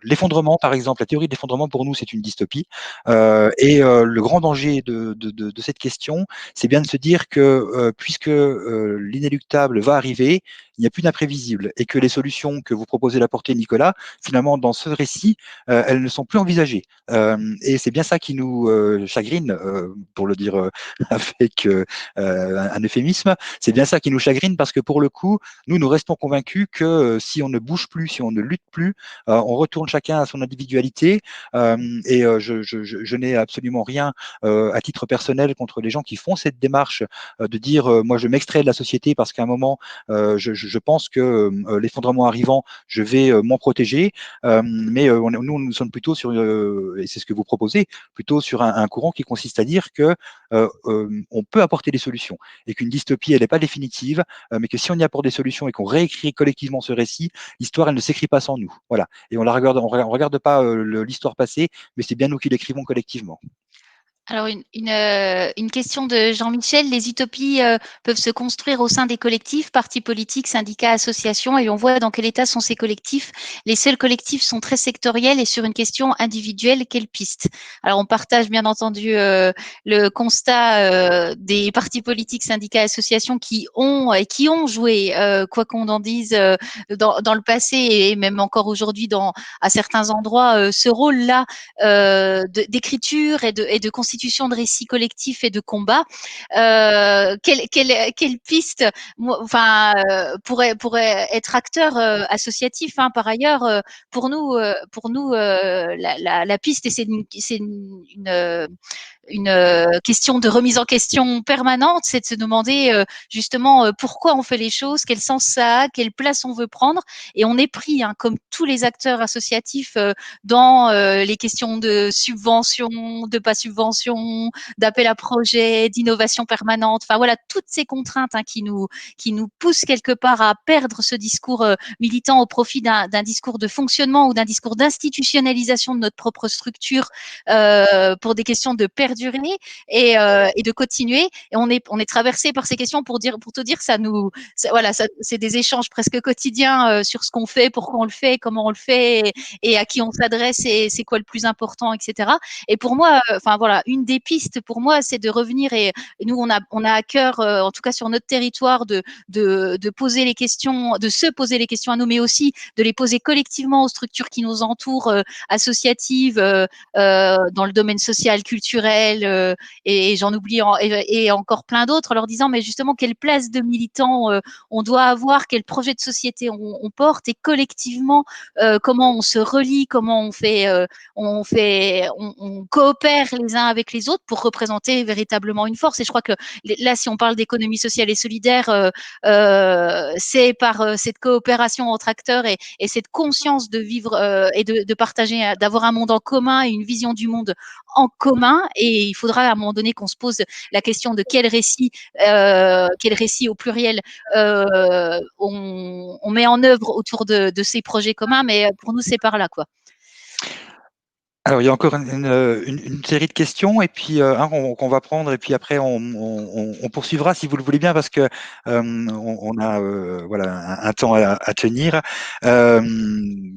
Speaker 3: L'effondrement, par exemple, la théorie de l'effondrement, pour nous, c'est une dystopie. Le grand danger de cette question, c'est bien de se dire que puisque l'inéluctable va arriver, il n'y a plus d'imprévisible, et que les solutions que vous proposez d'apporter, Nicolas, finalement, dans ce récit, elles ne sont plus envisagées. Et c'est bien ça qui nous chagrine, pour le dire avec un euphémisme, c'est bien ça qui nous chagrine, parce que pour le coup, nous restons convaincus que si on ne bouge plus, si on ne lutte plus, on retourne chacun à son individualité. Je n'ai absolument rien à titre personnel contre les gens qui font cette démarche de dire moi je m'extrais de la société parce qu'à un moment je pense que l'effondrement arrivant, je vais m'en protéger. Nous sommes plutôt sur, et c'est ce que vous proposez, plutôt sur un courant qui consiste à dire que on peut apporter des solutions et qu'une dystopie elle n'est pas définitive, mais que si on y apporte des solutions et qu'on réécrit collectivement ce récit, l'histoire elle ne s'écrit pas sans nous. Voilà. Et on regarde pas l'histoire passée, mais c'est bien nous qui l'écrivons collectivement.
Speaker 1: Alors, une question de Jean-Michel. Les utopies peuvent se construire au sein des collectifs, partis politiques, syndicats, associations, et on voit dans quel état sont ces collectifs. Les seuls collectifs sont très sectoriels, et sur une question individuelle, quelle piste? Alors, on partage bien entendu le constat des partis politiques, syndicats, associations qui ont joué, quoi qu'on en dise, dans le passé, et même encore aujourd'hui à certains endroits, ce rôle-là d'écriture et de constitution de récits collectifs et de combats. Quelle piste, pourrait être acteur associatif, hein, par ailleurs, pour nous, la piste, et c'est une question de remise en question permanente, c'est de se demander justement pourquoi on fait les choses, quel sens ça a, quelle place on veut prendre. Et on est pris, hein, comme tous les acteurs associatifs, dans les questions de subvention, de pas subvention, d'appel à projet, d'innovation permanente. Enfin voilà, toutes ces contraintes, hein, qui nous poussent quelque part à perdre ce discours militant au profit d'un discours de fonctionnement ou d'un discours d'institutionnalisation de notre propre structure pour des questions de perdurabilité perdurer et de continuer. Et on est traversé par ces questions pour te dire, voilà, c'est des échanges presque quotidiens sur ce qu'on fait, pourquoi on le fait, comment on le fait, et à qui on s'adresse, et c'est quoi le plus important, etc. Et pour moi, enfin voilà, une des pistes pour moi, c'est de revenir, et nous on a à cœur, en tout cas sur notre territoire, de poser les questions, de se poser les questions à nous, mais aussi de les poser collectivement aux structures qui nous entourent, associatives, dans le domaine social, culturel, et j'en oublie et encore plein d'autres, en leur disant mais justement quelle place de militant on doit avoir, quel projet de société on porte, et collectivement comment on se relie, comment on coopère les uns avec les autres pour représenter véritablement une force. Et je crois que là, si on parle d'économie sociale et solidaire, c'est par cette coopération entre acteurs et cette conscience de vivre et de partager, d'avoir un monde en commun et une vision du monde en commun. Et il faudra à un moment donné qu'on se pose la question de quel récit au pluriel on met en œuvre autour de ces projets communs. Mais pour nous, c'est par là, quoi.
Speaker 3: Alors, il y a encore une série de questions, et puis qu'on va prendre, et puis après on poursuivra si vous le voulez bien, parce que on a voilà un temps à tenir.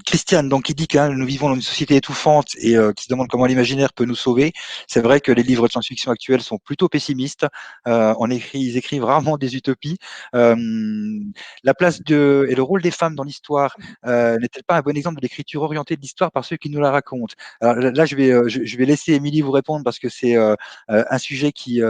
Speaker 3: Christiane, donc, qui dit que nous vivons dans une société étouffante, et qui se demande comment l'imaginaire peut nous sauver. C'est vrai que les livres de science-fiction actuels sont plutôt pessimistes. Ils écrivent rarement des utopies. La place et le rôle des femmes dans l'histoire n'est-elle pas un bon exemple de l'écriture orientée de l'histoire par ceux qui nous la racontent? Alors là, je vais laisser Émilie vous répondre, parce que c'est un sujet qui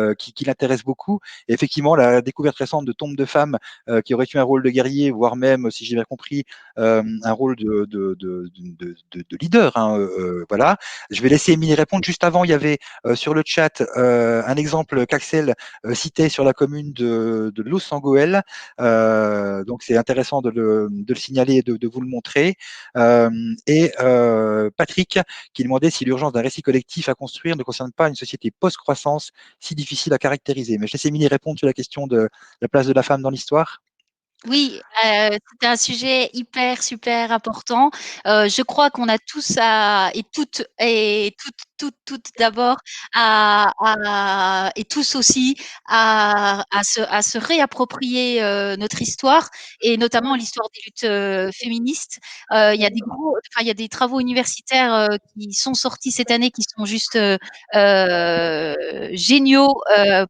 Speaker 3: l'intéresse beaucoup. Et effectivement, la découverte récente de tombes de femmes qui auraient eu un rôle de guerrier, voire même, si j'ai bien compris, un rôle de leader. Voilà. Je vais laisser Émilie répondre. Juste avant, il y avait sur le chat un exemple qu'Axel citait sur la commune de Los-Sangoël. Donc, c'est intéressant de le signaler et de vous le montrer. Et Patrick, qui demandait si l'urgence d'un récit collectif à construire ne concerne pas une société post-croissance si difficile à caractériser. Mais je laisse Émilie répondre sur la question de la place de la femme dans l'histoire.
Speaker 1: Oui, c'était un sujet hyper, super important. Je crois qu'on a tous toutes d'abord et tous aussi à se réapproprier notre histoire, et notamment l'histoire des luttes féministes. Il y a des travaux universitaires qui sont sortis cette année, qui sont juste géniaux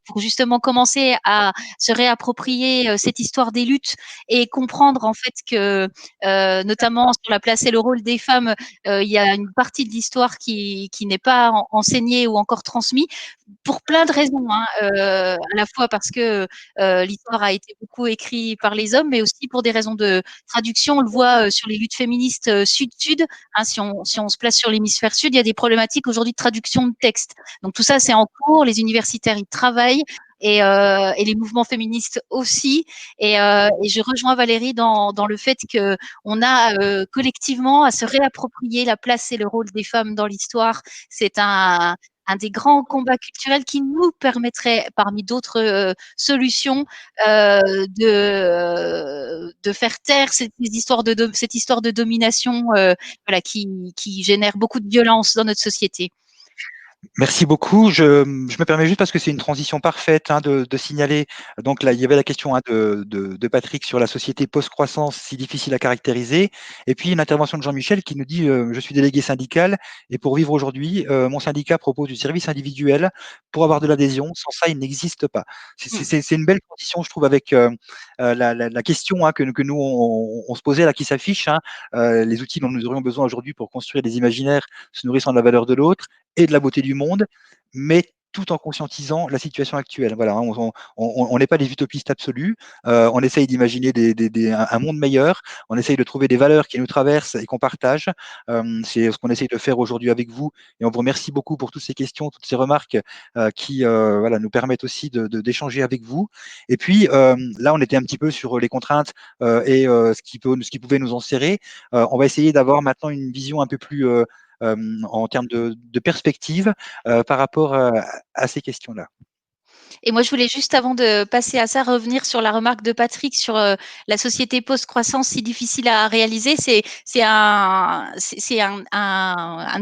Speaker 1: pour justement commencer à se réapproprier cette histoire des luttes, et comprendre en fait que notamment sur la place et le rôle des femmes, il y a une partie de l'histoire qui n'est pas enseignée ou encore transmise, pour plein de raisons, à la fois parce que l'histoire a été beaucoup écrite par les hommes, mais aussi pour des raisons de traduction. On le voit sur les luttes féministes sud-sud, si on se place sur l'hémisphère sud, il y a des problématiques aujourd'hui de traduction de texte. Donc tout ça, c'est en cours, les universitaires y travaillent, et les mouvements féministes aussi. Et je rejoins Valérie dans le fait qu'on a collectivement à se réapproprier la place et le rôle des femmes dans l'histoire. C'est un des grands combats culturels qui nous permettrait, parmi d'autres solutions, de faire taire cette histoire de domination, voilà, qui génère beaucoup de violence dans notre société.
Speaker 3: Merci beaucoup. Je me permets juste, parce que c'est une transition parfaite, de signaler. Donc là, il y avait la question de Patrick sur la société post-croissance, si difficile à caractériser. Et puis une intervention de Jean-Michel qui nous dit je suis délégué syndical, et pour vivre aujourd'hui, mon syndicat propose du service individuel pour avoir de l'adhésion. Sans ça, il n'existe pas. C'est une belle transition, je trouve, avec la question que nous on se posait là, qui s'affiche. Les outils dont nous aurions besoin aujourd'hui pour construire des imaginaires se nourrissant de la valeur de l'autre et de la beauté du monde, mais tout en conscientisant la situation actuelle. Voilà, on n'est pas des utopistes absolus, on essaye d'imaginer un monde meilleur, on essaye de trouver des valeurs qui nous traversent et qu'on partage. C'est ce qu'on essaye de faire aujourd'hui avec vous, et on vous remercie beaucoup pour toutes ces questions, toutes ces remarques qui voilà, nous permettent aussi d'échanger avec vous. Et puis là, on était un petit peu sur les contraintes et ce qui pouvait nous enserrer. On va essayer d'avoir maintenant une vision un peu plus en termes de perspective par rapport à ces questions-là.
Speaker 1: Et moi, je voulais juste, avant de passer à ça, revenir sur la remarque de Patrick sur la société post-croissance si difficile à réaliser. C'est un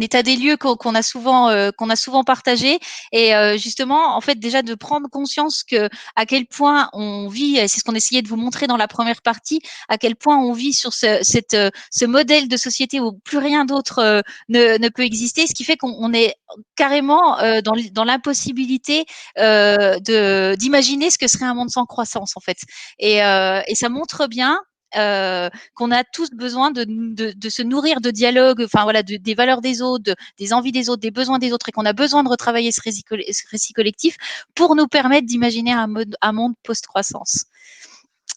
Speaker 1: état des lieux qu'on a souvent partagé. Et justement, en fait, déjà de prendre conscience que à quel point on vit, c'est ce qu'on essayait de vous montrer dans la première partie, à quel point on vit sur ce modèle de société où plus rien d'autre ne peut exister, ce qui fait qu'on est carrément dans l'impossibilité d'imaginer ce que serait un monde sans croissance, en fait. Et ça montre bien qu'on a tous besoin de se nourrir de dialogue, enfin voilà, des valeurs des autres, des envies des autres, des besoins des autres, et qu'on a besoin de retravailler ce récit collectif pour nous permettre d'imaginer un monde post-croissance.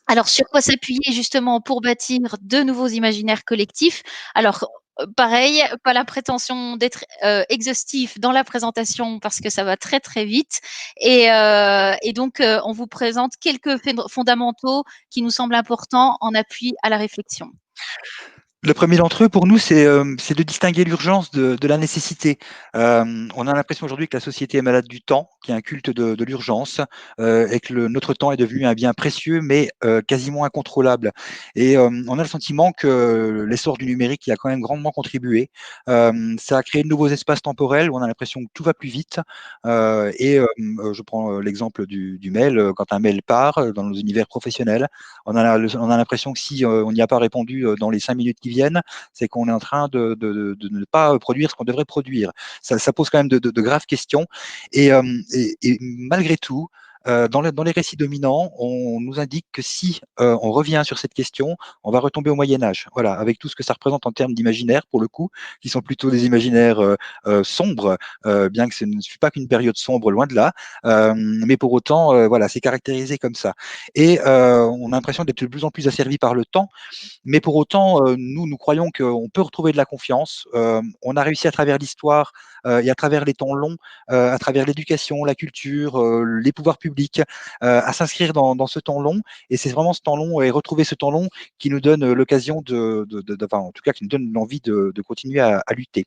Speaker 1: Alors, sur quoi s'appuyer justement pour bâtir de nouveaux imaginaires collectifs? Alors, pareil, pas la prétention d'être exhaustif dans la présentation parce que ça va très très vite. Et donc, on vous présente quelques fondamentaux qui nous semblent importants en appui à la réflexion.
Speaker 3: Le premier d'entre eux, pour nous, c'est de distinguer l'urgence de la nécessité. On a l'impression aujourd'hui que la société est malade du temps, qu'il y a un culte de l'urgence, et que notre temps est devenu un bien précieux, mais quasiment incontrôlable. Et on a le sentiment que l'essor du numérique y a quand même grandement contribué. Ça a créé de nouveaux espaces temporels où on a l'impression que tout va plus vite. Je prends l'exemple du mail. Quand un mail part dans nos univers professionnels, on a l'impression que si on n'y a pas répondu dans les 5 minutes qui viennent, c'est qu'on est en train de ne pas produire ce qu'on devrait produire. Ça pose quand même de graves questions. Et malgré tout, dans les récits dominants, on nous indique que si on revient sur cette question, on va retomber au Moyen Âge. Voilà, avec tout ce que ça représente en termes d'imaginaire, pour le coup, qui sont plutôt des imaginaires sombres, bien que ce ne fût pas qu'une période sombre, loin de là. Mais pour autant, voilà, c'est caractérisé comme ça. Et on a l'impression d'être de plus en plus asservi par le temps. Mais pour autant, nous croyons qu'on peut retrouver de la confiance. On a réussi à travers l'histoire et à travers les temps longs, à travers l'éducation, la culture, les pouvoirs publics, à s'inscrire dans ce temps long. Et c'est vraiment ce temps long et retrouver ce temps long qui nous donne l'occasion enfin, en tout cas, qui nous donne l'envie de continuer à lutter.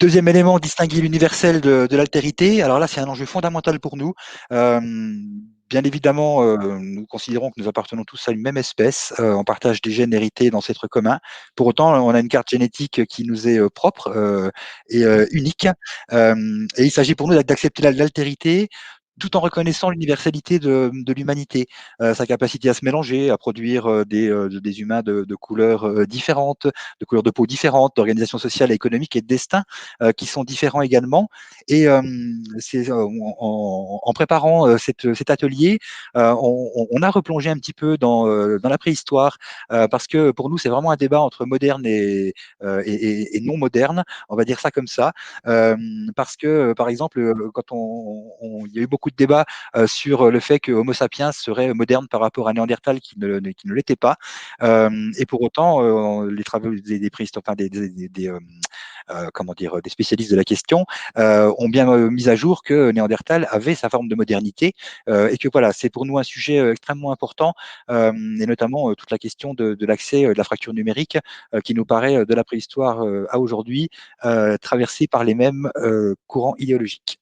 Speaker 3: Deuxième élément, distinguer l'universel de l'altérité. Alors là, c'est un enjeu fondamental pour nous. Bien évidemment, nous considérons que nous appartenons tous à une même espèce. On partage des gènes hérités d'ancêtres communs. Pour autant, on a une carte génétique qui nous est propre et unique. Et il s'agit pour nous d'accepter l'altérité tout en reconnaissant l'universalité de l'humanité, sa capacité à se mélanger, à produire des humains de couleurs différentes, de couleurs de peau différentes, d'organisation sociale, économique et de destin qui sont différents également. Et en préparant cet atelier, on a replongé un petit peu dans la préhistoire, parce que pour nous, c'est vraiment un débat entre moderne et non moderne, on va dire ça comme ça, parce que, par exemple, quand il y a eu beaucoup de débats sur le fait que Homo sapiens serait moderne par rapport à Néandertal qui ne l'était pas, et pour autant, les travaux des préhistoriens, enfin, comment dire, des spécialistes de la question ont bien mis à jour que Néandertal avait sa forme de modernité, et que voilà, c'est pour nous un sujet extrêmement important, et notamment toute la question de l'accès, de la fracture numérique, qui nous paraît de la préhistoire à aujourd'hui traversée par les mêmes courants idéologiques.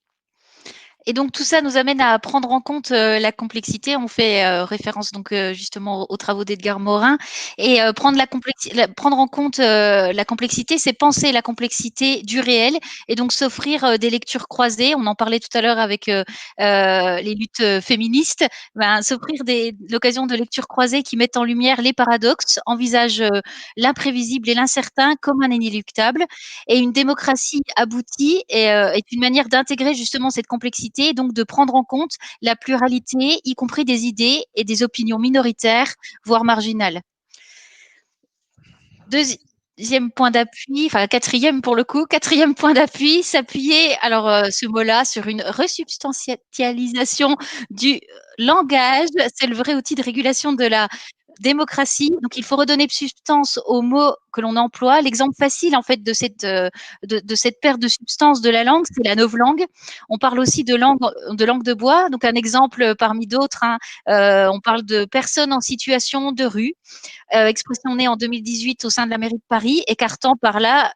Speaker 1: Et donc tout ça nous amène à prendre en compte la complexité. On fait référence donc justement aux travaux d'Edgar Morin. Et prendre en compte la complexité, c'est penser la complexité du réel et donc s'offrir des lectures croisées. On en parlait tout à l'heure avec les luttes féministes. Ben, s'offrir l'occasion de lectures croisées qui mettent en lumière les paradoxes, envisagent l'imprévisible et l'incertain comme un inéluctable. Et une démocratie aboutie est une manière d'intégrer justement cette complexité, donc de prendre en compte la pluralité, y compris des idées et des opinions minoritaires, voire marginales. Deuxième point d'appui, enfin quatrième pour le coup, quatrième point d'appui, s'appuyer, alors ce mot-là, sur une resubstantialisation du langage. C'est le vrai outil de régulation de la démocratie. Donc, il faut redonner substance aux mots que l'on emploie. L'exemple facile, en fait, de cette perte de substance de la langue, c'est la novlangue. On parle aussi de langue de bois. Donc, un exemple parmi d'autres, hein, on parle de personnes en situation de rue. Expression née en 2018 au sein de la mairie de Paris, écartant par là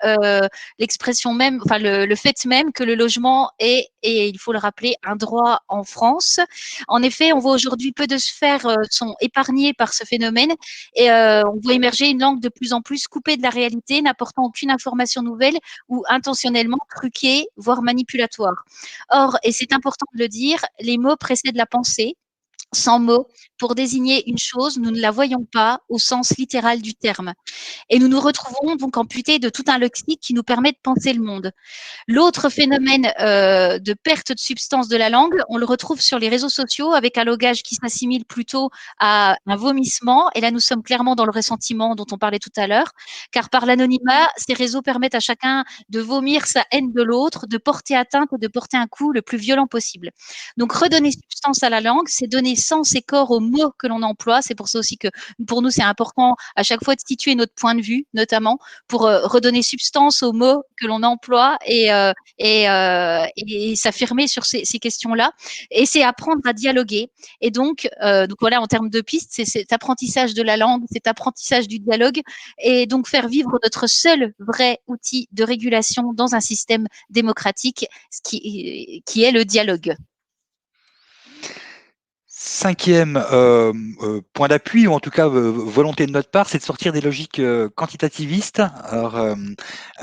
Speaker 1: l'expression même, enfin le fait même que le logement est, et il faut le rappeler, un droit en France. En effet, on voit aujourd'hui peu de sphères sont épargnées par ce phénomène et on voit émerger une langue de plus en plus coupée de la réalité, n'apportant aucune information nouvelle ou intentionnellement truquée, voire manipulatoire. Or, et c'est important de le dire, les mots précèdent la pensée. Sans mots, pour désigner une chose, nous ne la voyons pas au sens littéral du terme. Et nous nous retrouvons donc amputés de tout un lexique qui nous permet de penser le monde. L'autre phénomène de perte de substance de la langue, on le retrouve sur les réseaux sociaux avec un logage qui s'assimile plutôt à un vomissement. Et là, nous sommes clairement dans le ressentiment dont on parlait tout à l'heure, car par l'anonymat, ces réseaux permettent à chacun de vomir sa haine de l'autre, de porter atteinte et de porter un coup le plus violent possible. Donc, redonner substance à la langue, c'est donner sens et corps aux mots que l'on emploie. C'est pour ça aussi que pour nous, c'est important à chaque fois de situer notre point de vue, notamment pour redonner substance aux mots que l'on emploie et s'affirmer sur ces questions-là. Et c'est apprendre à dialoguer. Et donc voilà, en termes de pistes, c'est cet apprentissage de la langue, cet apprentissage du dialogue, et donc faire vivre notre seul vrai outil de régulation dans un système démocratique, qui est le dialogue.
Speaker 3: Cinquième point d'appui, ou en tout cas volonté de notre part, c'est de sortir des logiques quantitativistes. Alors,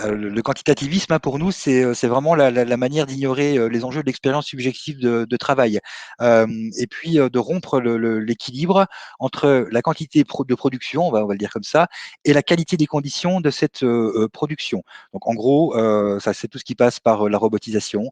Speaker 3: le quantitativisme, hein, pour nous, c'est vraiment la manière d'ignorer les enjeux de l'expérience subjective de travail. Et puis de rompre l'équilibre entre la quantité de production, on va le dire comme ça, et la qualité des conditions de cette production. Donc en gros, ça c'est tout ce qui passe par la robotisation,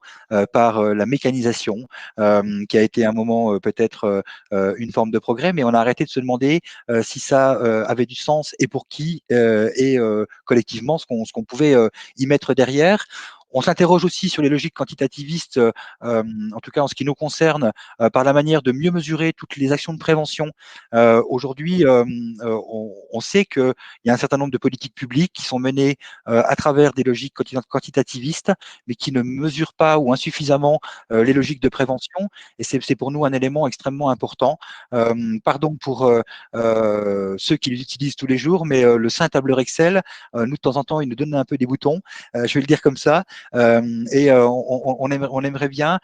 Speaker 3: par la mécanisation, qui a été un moment peut-être une forme de progrès, mais on a arrêté de se demander si ça avait du sens et pour qui et collectivement ce qu'on pouvait y mettre derrière. On s'interroge aussi sur les logiques quantitativistes, en tout cas en ce qui nous concerne, par la manière de mieux mesurer toutes les actions de prévention. Aujourd'hui, on sait qu'il y a un certain nombre de politiques publiques qui sont menées à travers des logiques quantitativistes, mais qui ne mesurent pas ou insuffisamment les logiques de prévention. Et c'est pour nous un élément extrêmement important. Pardon pour ceux qui les utilisent tous les jours, mais le saint tableur Excel, nous, de temps en temps, il nous donne un peu des boutons. Je vais le dire comme ça. Et on aimerait bien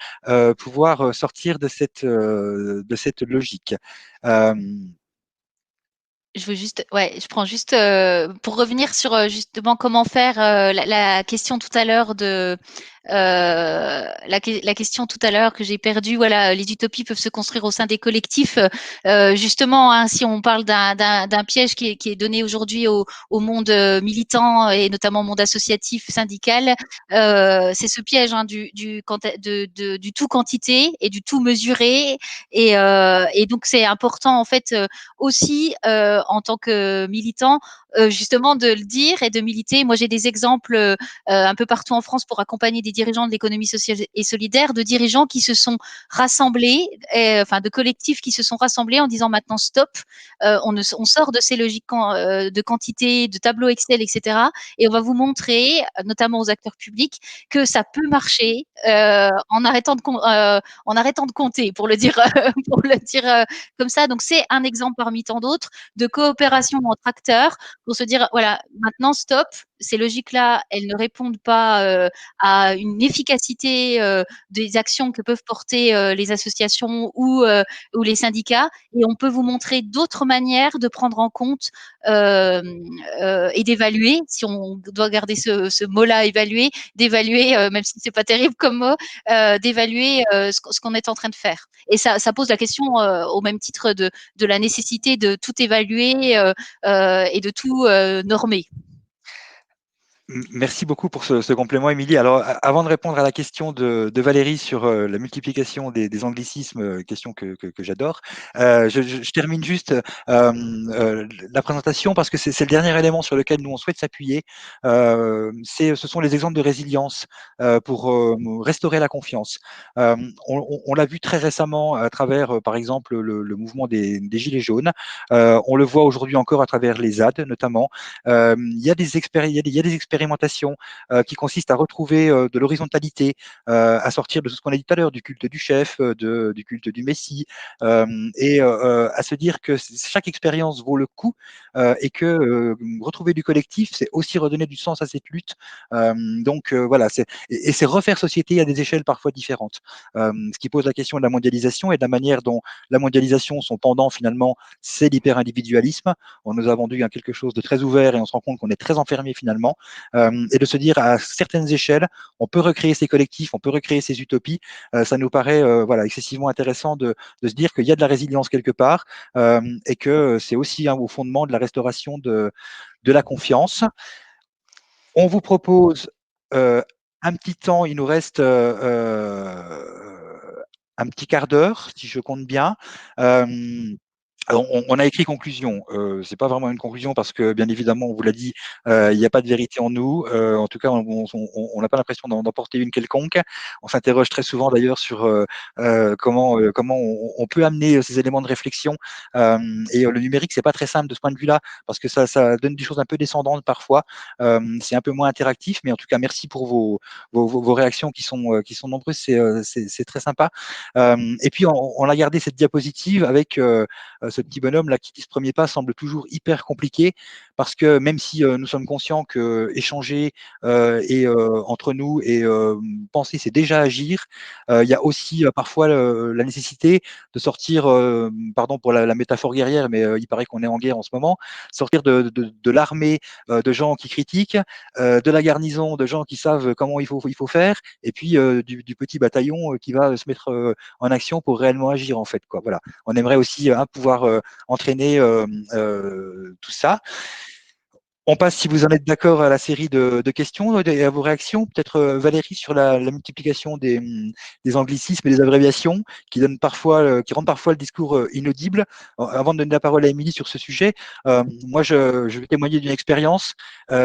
Speaker 3: pouvoir sortir de cette logique.
Speaker 1: Je veux juste, ouais, je prends juste pour revenir sur justement comment faire la question tout à l'heure de la question tout à l'heure que j'ai perdue. Voilà, les utopies peuvent se construire au sein des collectifs. Justement, hein, si on parle d'un piège qui est donné aujourd'hui au monde militant et notamment au monde associatif, syndical, c'est ce piège, hein, du tout quantité et du tout mesuré. Et donc c'est important en fait aussi en tant que militant, justement de le dire et de militer. Moi, j'ai des exemples un peu partout en France pour accompagner des dirigeants de l'économie sociale et solidaire, de dirigeants qui se sont rassemblés, enfin de collectifs qui se sont rassemblés en disant maintenant stop, on sort de ces logiques de quantité, de tableau Excel, etc. Et on va vous montrer, notamment aux acteurs publics, que ça peut marcher en arrêtant de compter, pour le dire, comme ça. Donc c'est un exemple parmi tant d'autres de coopération entre acteurs pour se dire voilà, maintenant stop, ces logiques-là, elles ne répondent pas à une efficacité des actions que peuvent porter les associations ou les syndicats, et on peut vous montrer d'autres manières de prendre en compte et d'évaluer, si on doit garder ce mot-là, évaluer, d'évaluer, même si c'est pas terrible comme mot, d'évaluer ce qu'on est en train de faire. Et ça pose la question au même titre de la nécessité de tout évaluer et de tout normer.
Speaker 3: Merci beaucoup pour ce complément, Émilie. Alors, avant de répondre à la question de Valérie sur la multiplication des anglicismes, question que j'adore, je termine juste la présentation parce que c'est le dernier élément sur lequel nous on souhaite s'appuyer. Ce sont les exemples de résilience pour restaurer la confiance. On l'a vu très récemment à travers, par exemple, le mouvement des Gilets jaunes. On le voit aujourd'hui encore à travers les ZAD, notamment. Il y a des expérimentations qui consistent à retrouver de l'horizontalité, à sortir de ce qu'on a dit tout à l'heure, du culte du chef, du culte du Messie, et à se dire que chaque expérience vaut le coup et que retrouver du collectif, c'est aussi redonner du sens à cette lutte. Donc voilà, et c'est refaire société à des échelles parfois différentes. Ce qui pose la question de la mondialisation et de la manière dont la mondialisation, son pendant finalement, c'est l'hyper-individualisme. On nous a vendu quelque chose de très ouvert et on se rend compte qu'on est très enfermé finalement. Et de se dire à certaines échelles, on peut recréer ces collectifs, on peut recréer ces utopies. Ça nous paraît voilà, excessivement intéressant de se dire qu'il y a de la résilience quelque part et que c'est aussi au fondement de la restauration de la confiance. On vous propose un petit temps, il nous reste un petit quart d'heure, si je compte bien. Alors, on a écrit conclusion. C'est pas vraiment une conclusion parce que, bien évidemment, on vous l'a dit, il n'y a pas de vérité en nous. En tout cas, on n'a pas l'impression d'en porter une quelconque. On s'interroge très souvent d'ailleurs sur comment on peut amener ces éléments de réflexion. Et le numérique, c'est pas très simple de ce point de vue-là parce que ça donne des choses un peu descendantes parfois. C'est un peu moins interactif, mais en tout cas, merci pour vos réactions qui sont nombreuses. C'est très sympa. Et puis, on a gardé cette diapositive avec ce petit bonhomme là qui dit ce premier pas semble toujours hyper compliqué parce que même si nous sommes conscients que échanger et entre nous et penser c'est déjà agir, il y a aussi parfois la nécessité de sortir, pardon pour la métaphore guerrière, mais il paraît qu'on est en guerre en ce moment, sortir de l'armée de gens qui critiquent, de la garnison de gens qui savent comment il faut faire, et puis du petit bataillon qui va se mettre en action pour réellement agir en fait quoi. Voilà, on aimerait aussi pouvoir entraîner tout ça. On passe, si vous en êtes d'accord, à la série de questions et à vos réactions. Peut-être Valérie sur la multiplication des anglicismes et des abréviations qui rendent parfois le discours inaudible. Avant de donner la parole à Émilie sur ce sujet, moi je vais témoigner d'une expérience.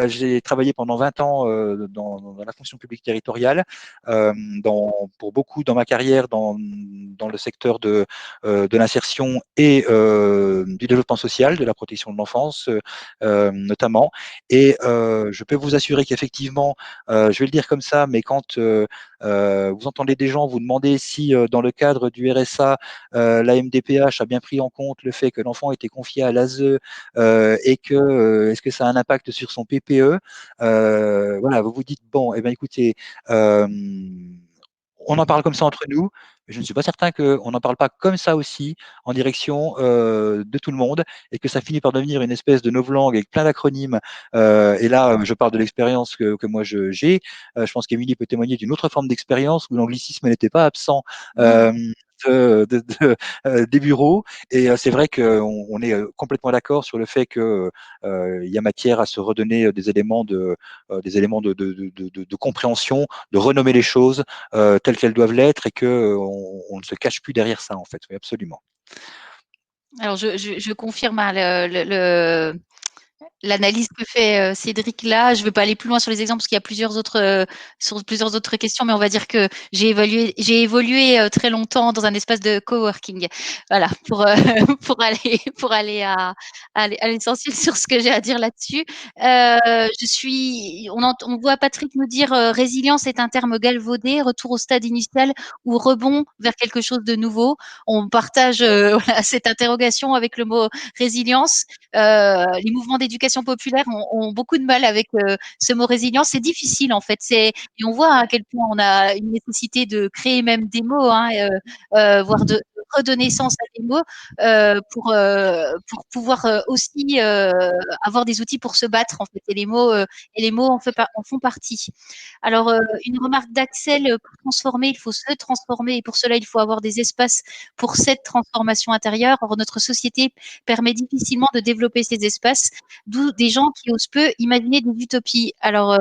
Speaker 3: J'ai travaillé pendant 20 ans dans la fonction publique territoriale, pour beaucoup dans ma carrière dans le secteur de l'insertion et du développement social, de la protection de l'enfance notamment. Et je peux vous assurer qu'effectivement, je vais le dire comme ça, mais quand vous entendez des gens vous demander si dans le cadre du RSA, la MDPH a bien pris en compte le fait que l'enfant était confié à l'ASE et que est-ce que ça a un impact sur son PPE, voilà, vous vous dites bon, eh ben écoutez, on en parle comme ça entre nous, mais je ne suis pas certain qu'on n'en parle pas comme ça aussi en direction de tout le monde et que ça finit par devenir une espèce de novlangue avec plein d'acronymes. Et là, je parle de l'expérience que moi j'ai. Je pense qu'Émilie peut témoigner d'une autre forme d'expérience où l'anglicisme n'était pas absent. Des bureaux, et c'est vrai qu'on est complètement d'accord sur le fait que il y a matière à se redonner des éléments de compréhension, de renommer les choses telles qu'elles doivent l'être, et que on ne se cache plus derrière ça en fait. Oui, absolument.
Speaker 1: Alors je confirme hein, l'analyse que fait Cédric là. Je ne veux pas aller plus loin sur les exemples parce qu'il y a sur plusieurs autres questions, mais on va dire que j'ai évolué très longtemps dans un espace de coworking. Voilà, pour aller à l'essentiel sur ce que j'ai à dire là-dessus. On voit Patrick nous dire résilience est un terme galvaudé, retour au stade initial ou rebond vers quelque chose de nouveau. On partage voilà, cette interrogation avec le mot résilience. Les mouvements d'éducation populaire ont beaucoup de mal avec ce mot résilience. C'est difficile en fait. Et on voit à quel point on a une nécessité de créer même des mots, hein, voire de redonner sens à l'EMO pour pouvoir aussi avoir des outils pour se battre en fait. Et les mots en font partie. Alors une remarque d'Axel, pour transformer, il faut se transformer et pour cela il faut avoir des espaces pour cette transformation intérieure. Or notre société permet difficilement de développer ces espaces, d'où des gens qui osent peu imaginer des utopies. Alors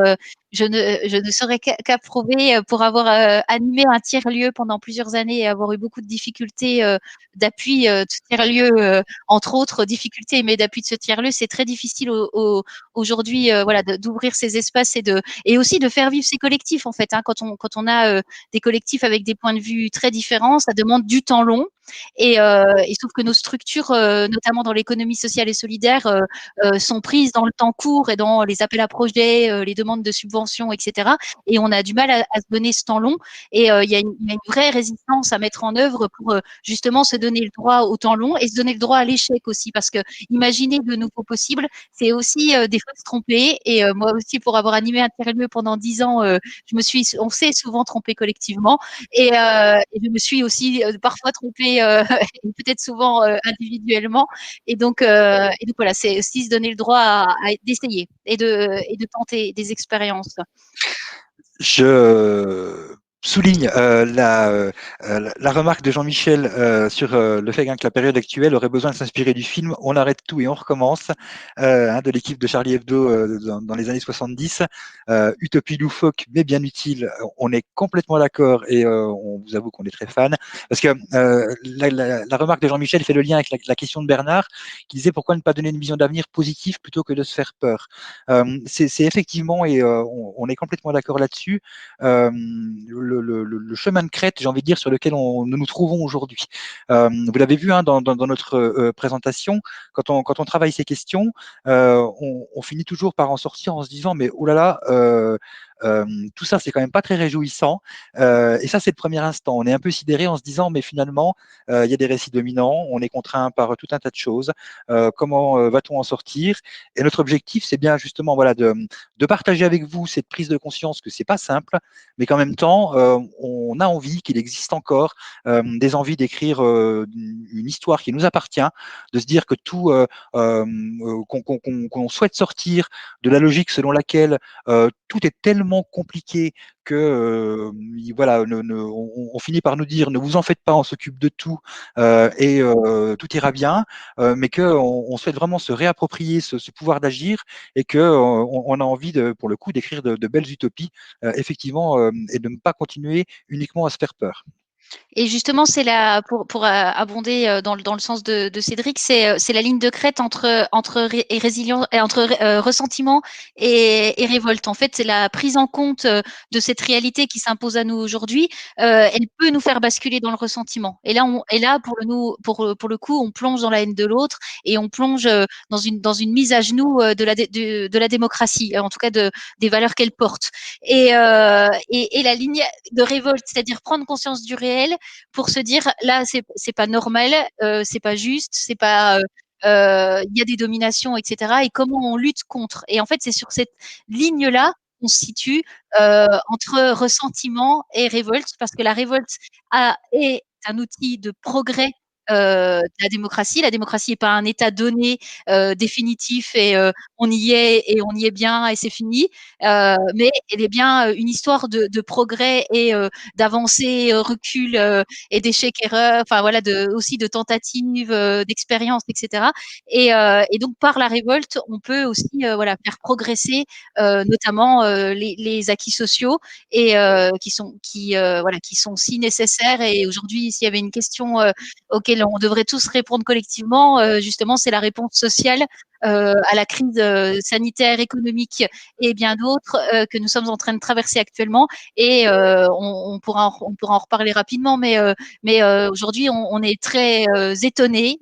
Speaker 1: je ne saurais qu'approuver pour avoir animé un tiers-lieu pendant plusieurs années et avoir eu beaucoup de difficultés d'appui de ce tiers-lieu, entre autres difficultés, mais d'appui de ce tiers-lieu, c'est très difficile aujourd'hui voilà, d'ouvrir ces espaces et aussi de faire vivre ces collectifs en fait. Hein, quand on a des collectifs avec des points de vue très différents, ça demande du temps long. Et sauf que nos structures, notamment dans l'économie sociale et solidaire, sont prises dans le temps court et dans les appels à projets, les demandes de subventions, etc. Et on a du mal à se donner ce temps long. Et il y a une vraie résistance à mettre en œuvre pour justement se donner le droit au temps long et se donner le droit à l'échec aussi. Parce que imaginer de nouveaux possibles, c'est aussi des fois se tromper. Et moi aussi, pour avoir animé un tiers-lieu pendant 10 ans, on s'est souvent trompé collectivement. Et je me suis aussi parfois trompée, peut-être souvent individuellement. Et donc voilà, c'est aussi se donner le droit d'essayer et de tenter des expériences.
Speaker 3: Je souligne la remarque de Jean-Michel sur le fait que la période actuelle aurait besoin de s'inspirer du film On arrête tout et on recommence, de l'équipe de Charlie Hebdo dans les années 70. Utopie loufoque, mais bien utile. On est complètement d'accord et on vous avoue qu'on est très fan. Parce que la remarque de Jean-Michel fait le lien avec la question de Bernard, qui disait pourquoi ne pas donner une vision d'avenir positive plutôt que de se faire peur. C'est effectivement, et on est complètement d'accord là-dessus, le chemin de crête, j'ai envie de dire, sur lequel nous nous trouvons aujourd'hui. Vous l'avez vu dans notre présentation, quand on travaille ces questions, on finit toujours par en sortir en se disant mais oh là là, tout ça c'est quand même pas très réjouissant, et ça c'est le premier instant. On est un peu sidéré en se disant mais finalement il y a des récits dominants, on est contraint par tout un tas de choses, comment va-t-on en sortir? Et notre objectif c'est bien justement voilà de partager avec vous cette prise de conscience que c'est pas simple, mais qu'en même temps on a envie qu'il existe encore des envies d'écrire une histoire qui nous appartient, de se dire que tout qu'on souhaite sortir de la logique selon laquelle tout est tellement compliqué que voilà, on finit par nous dire ne vous en faites pas, on s'occupe de tout et tout ira bien, mais qu'on souhaite vraiment se réapproprier ce pouvoir d'agir et qu'on a envie pour le coup d'écrire de belles utopies, effectivement, et de ne pas continuer uniquement à se faire peur.
Speaker 1: Et justement, c'est pour abonder dans le sens de Cédric, c'est la ligne de crête entre résilience et entre ressentiment et révolte. En fait, c'est la prise en compte de cette réalité qui s'impose à nous aujourd'hui. Elle peut nous faire basculer dans le ressentiment. Et là, pour le coup, on plonge dans la haine de l'autre et on plonge dans une mise à genoux de la démocratie, en tout cas des valeurs qu'elle porte. Et la ligne de révolte, c'est-à-dire prendre conscience du réel pour se dire là c'est pas normal, c'est pas juste, c'est pas il y a des dominations, etc. Et comment on lutte contre. Et en fait, c'est sur cette ligne-là qu'on se situe entre ressentiment et révolte, parce que la révolte est un outil de progrès de la démocratie. La démocratie n'est pas un état donné définitif et on y est bien et c'est fini, mais elle est bien une histoire de progrès et d'avancée, recul et d'échecs-erreurs, enfin voilà, aussi de tentatives, d'expériences, etc. Et donc par la révolte, on peut aussi voilà, faire progresser notamment les acquis sociaux et voilà, qui sont si nécessaires. Et aujourd'hui, s'il y avait une question auquel on devrait tous répondre collectivement, justement, c'est la réponse sociale à la crise sanitaire, économique et bien d'autres que nous sommes en train de traverser actuellement. Et on pourra en reparler rapidement, mais aujourd'hui, on est très étonnés,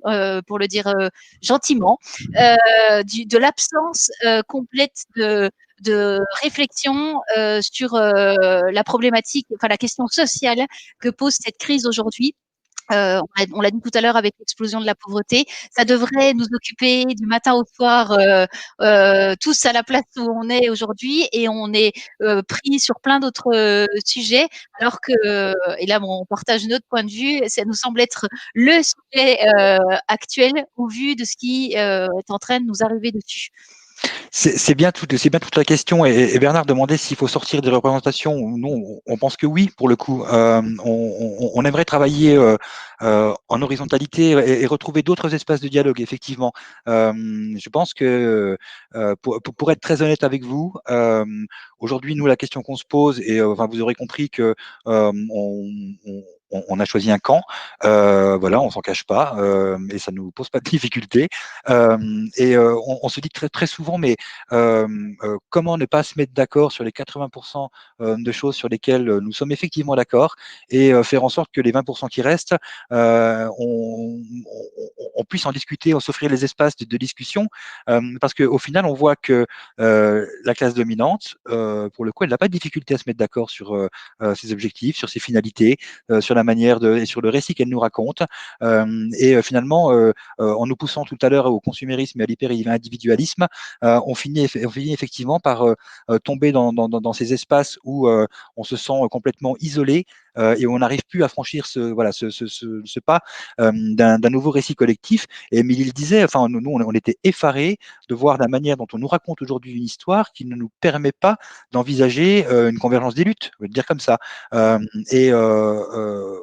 Speaker 1: pour le dire gentiment, de l'absence complète de réflexion sur la problématique, enfin la question sociale que pose cette crise aujourd'hui. On l'a dit tout à l'heure avec l'explosion de la pauvreté, ça devrait nous occuper du matin au soir, tous à la place où on est aujourd'hui, et on est pris sur plein d'autres sujets, alors que, et là bon, on partage notre point de vue, ça nous semble être le sujet actuel au vu de ce qui est en train de nous arriver dessus.
Speaker 3: C'est bien toute la question. Et Bernard demandait s'il faut sortir des représentations. Nous, on pense que oui, pour le coup. On aimerait travailler en horizontalité et retrouver d'autres espaces de dialogue, effectivement. Je pense que, pour être très honnête avec vous, aujourd'hui, nous, la question qu'on se pose, et enfin, vous aurez compris que on a choisi un camp, voilà, on s'en cache pas, et ça nous pose pas de difficultés. On se dit très souvent, mais comment ne pas se mettre d'accord sur les 80% de choses sur lesquelles nous sommes effectivement d'accord, et faire en sorte que les 20% qui restent, on puisse en discuter, on s'offrir les espaces de discussion, parce qu'au final, on voit que la classe dominante, pour le coup, elle n'a pas de difficulté à se mettre d'accord sur ses objectifs, sur ses finalités, sur la manière et sur le récit qu'elle nous raconte. Finalement, en nous poussant tout à l'heure au consumérisme et à l'hyper-individualisme, on finit effectivement par tomber dans ces espaces où on se sent complètement isolé, et où on n'arrive plus à franchir ce pas d'un nouveau récit collectif. Et Émilie le disait, enfin, nous on était effarés de voir la manière dont on nous raconte aujourd'hui une histoire qui ne nous permet pas d'envisager une convergence des luttes, on va le dire comme ça.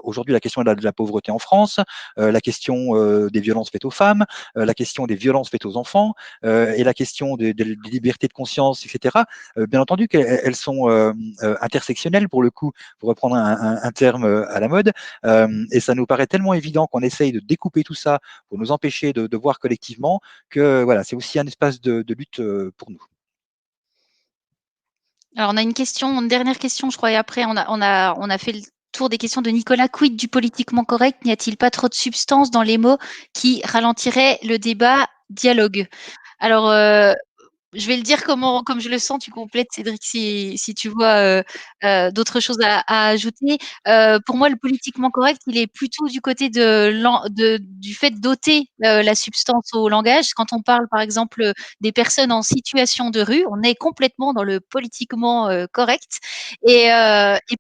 Speaker 3: Aujourd'hui, la question de la pauvreté en France, la question des violences faites aux femmes, la question des violences faites aux enfants, et la question des libertés de conscience, etc. Bien entendu qu'elles sont intersectionnelles, pour le coup, pour reprendre un terme à la mode, et ça nous paraît tellement évident qu'on essaye de découper tout ça pour nous empêcher de voir collectivement que voilà, c'est aussi un espace de lutte pour nous.
Speaker 1: Alors on a une dernière question, je crois, et après on a fait le tour des questions de Nicolas. Quid du politiquement correct? N'y a-t-il pas trop de substance dans les mots qui ralentiraient le débat dialogue? Alors, je vais le dire comme je le sens, tu complètes, Cédric, si tu vois d'autres choses à ajouter. Pour moi, le politiquement correct, il est plutôt du côté du fait d'ôter la substance au langage. Quand on parle, par exemple, des personnes en situation de rue, on est complètement dans le politiquement correct. Et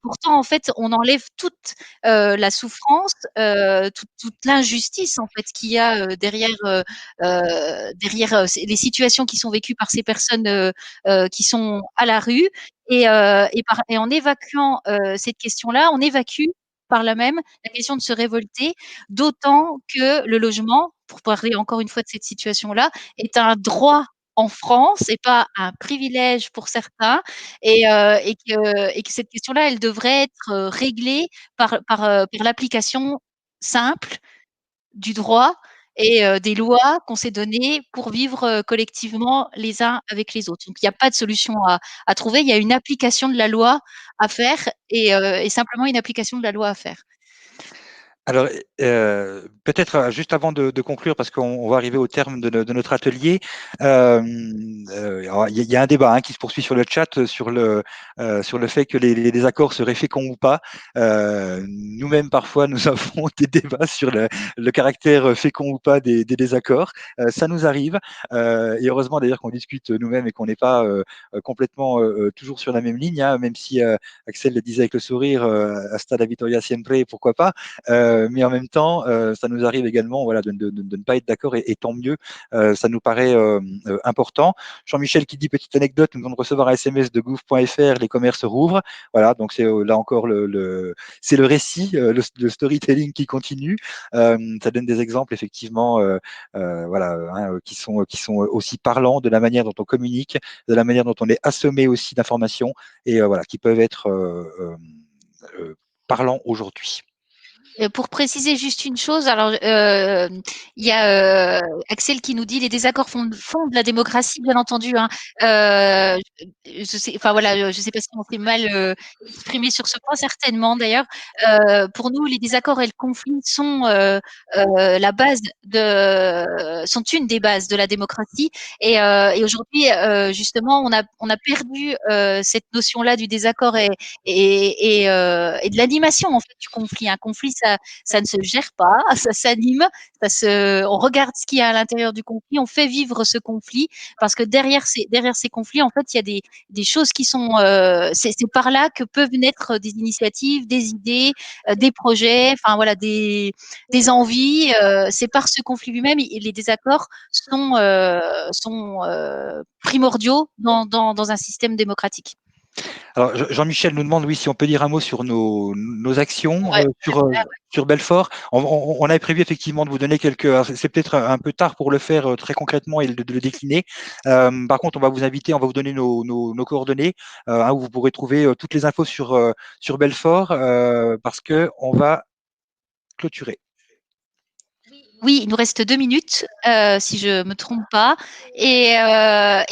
Speaker 1: pourtant, en fait, on enlève toute la souffrance, toute l'injustice, en fait, qu'il y a derrière les situations qui sont vécues par ces personnes qui sont à la rue. Et en évacuant cette question-là, on évacue par là même la question de se révolter, d'autant que le logement, pour parler encore une fois de cette situation-là, est un droit en France et pas un privilège pour certains, et que cette question-là, elle devrait être réglée par l'application simple du droit et des lois qu'on s'est données pour vivre collectivement les uns avec les autres. Donc il n'y a pas de solution à trouver, il y a une application de la loi à faire, et simplement une application de la loi à faire.
Speaker 3: Alors, peut-être juste avant de conclure, parce qu'on va arriver au terme de notre atelier, il y a un débat qui se poursuit sur le chat sur le fait que les désaccords seraient féconds ou pas. Nous-mêmes, parfois, nous avons des débats sur le caractère fécond ou pas des désaccords. Ça nous arrive, et heureusement d'ailleurs qu'on discute nous-mêmes et qu'on n'est pas complètement toujours sur la même ligne, même si Axel le disait avec le sourire, hasta la Vittoria siempre, pourquoi pas. Mais en même temps, ça nous arrive également, voilà, de ne pas être d'accord, et tant mieux. Ça nous paraît important. Jean-Michel qui dit, petite anecdote, nous venons de recevoir un SMS de gouv.fr, les commerces rouvrent. Voilà, donc c'est là encore c'est le récit, le storytelling qui continue. Ça donne des exemples effectivement, voilà, qui sont aussi parlants de la manière dont on communique, de la manière dont on est assommé aussi d'informations, et voilà, qui peuvent être parlants aujourd'hui.
Speaker 1: Pour préciser juste une chose, alors il y a Axel qui nous dit les désaccords fondent la démocratie, bien entendu. Hein. Je sais, enfin voilà, je sais pas si on s'est mal exprimé sur ce point, certainement d'ailleurs. Pour nous, les désaccords et le conflit sont sont une des bases de la démocratie. Et aujourd'hui, justement, on a perdu cette notion-là du désaccord et de l'animation en fait du conflit. Un conflit, ça ne se gère pas, ça s'anime, on regarde ce qu'il y a à l'intérieur du conflit, on fait vivre ce conflit, parce que derrière ces conflits, en fait, il y a des choses qui sont, c'est par là que peuvent naître des initiatives, des idées, des projets, enfin voilà, des envies. C'est par ce conflit lui-même, et les désaccords sont primordiaux dans un système démocratique.
Speaker 3: Alors, Jean-Michel nous demande, oui, si on peut dire un mot sur nos actions
Speaker 1: Ouais.
Speaker 3: sur Belfort. On avait prévu effectivement de vous donner quelques. C'est peut-être un peu tard pour le faire très concrètement et de le décliner. Par contre, on va vous inviter, on va vous donner nos coordonnées, où vous pourrez trouver toutes les infos sur Belfort, parce que on va clôturer.
Speaker 1: Oui, il nous reste 2 minutes, si je me trompe pas. Et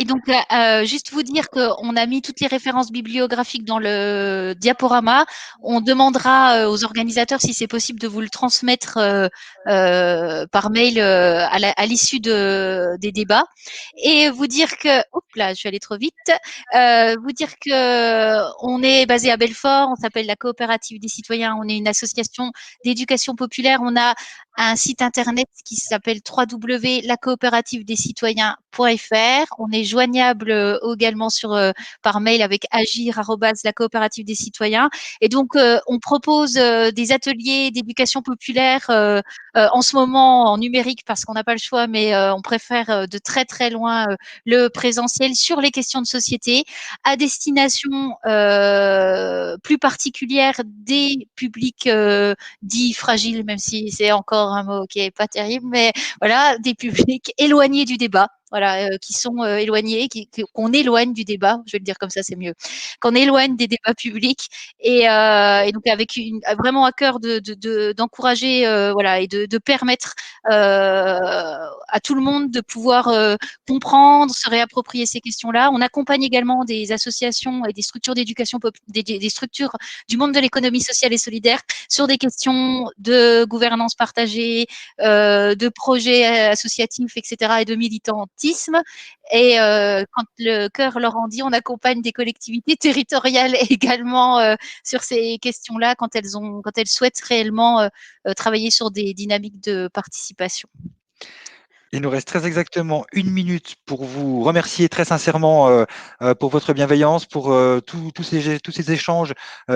Speaker 1: donc, juste vous dire qu'on a mis toutes les références bibliographiques dans le diaporama. On demandera aux organisateurs si c'est possible de vous le transmettre par mail à l'issue des débats. Et vous dire que, oups là, je suis allée trop vite. Vous dire que on est basé à Belfort, on s'appelle la Coopérative des citoyens, on est une association d'éducation populaire. On a un site internet qui s'appelle www.lacoopérativedescitoyens.fr. On est joignable également par mail avec agir@lacoopérative des citoyens. Et donc, on propose des ateliers d'éducation populaire en ce moment en numérique parce qu'on n'a pas le choix, mais on préfère de très très loin le présentiel sur les questions de société à destination plus particulière des publics dits fragiles, même si c'est encore un mot qui est pas terrible, mais voilà, des publics éloignés du débat, voilà, qui sont éloignés, qu'on éloigne du débat, je vais le dire comme ça, c'est mieux, qu'on éloigne des débats publics, et donc avec vraiment à cœur d'encourager, voilà, et de permettre à tout le monde de pouvoir comprendre, se réapproprier ces questions-là. On accompagne également des associations et des structures d'éducation, des structures du monde de l'économie sociale et solidaire sur des questions de gouvernance partagée, de projets associatifs, etc., et de militantisme. Et quand le cœur leur en dit, on accompagne des collectivités territoriales également sur ces questions-là quand elles souhaitent réellement travailler sur des dynamiques de participation.
Speaker 3: Il nous reste très exactement 1 minute pour vous remercier très sincèrement pour votre bienveillance, pour tous ces échanges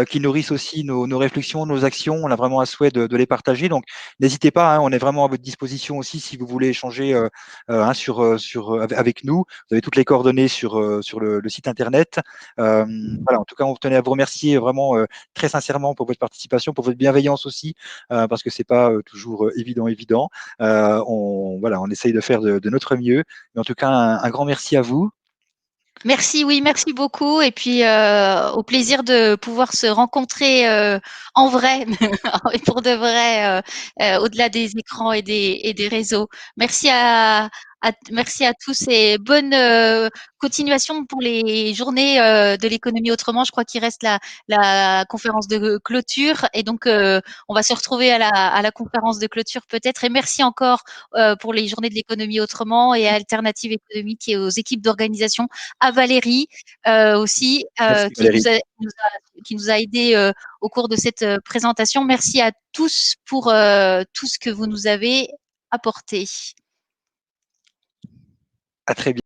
Speaker 3: qui nourrissent aussi nos réflexions, nos actions. On a vraiment un souhait de les partager. Donc, n'hésitez pas, hein, on est vraiment à votre disposition aussi si vous voulez échanger avec nous. Vous avez toutes les coordonnées sur le site internet. Voilà, en tout cas, on tenait à vous remercier vraiment très sincèrement pour votre participation, pour votre bienveillance aussi, parce que c'est pas toujours évident. On essaye de faire de notre mieux. Mais en tout cas, un grand merci à vous.
Speaker 1: Merci, oui, merci beaucoup. Et puis, au plaisir de pouvoir se rencontrer en vrai, et pour de vrai, au-delà des écrans et des réseaux. Merci à tous et bonne continuation pour les journées de l'économie autrement. Je crois qu'il reste la conférence de clôture. Et donc, on va se retrouver à la conférence de clôture peut-être. Et merci encore pour les journées de l'économie autrement et à Alternative économique et aux équipes d'organisation, à Valérie aussi,
Speaker 3: Merci, Valérie.
Speaker 1: qui nous a aidés au cours de cette présentation. Merci à tous pour tout ce que vous nous avez apporté.
Speaker 3: À très bientôt.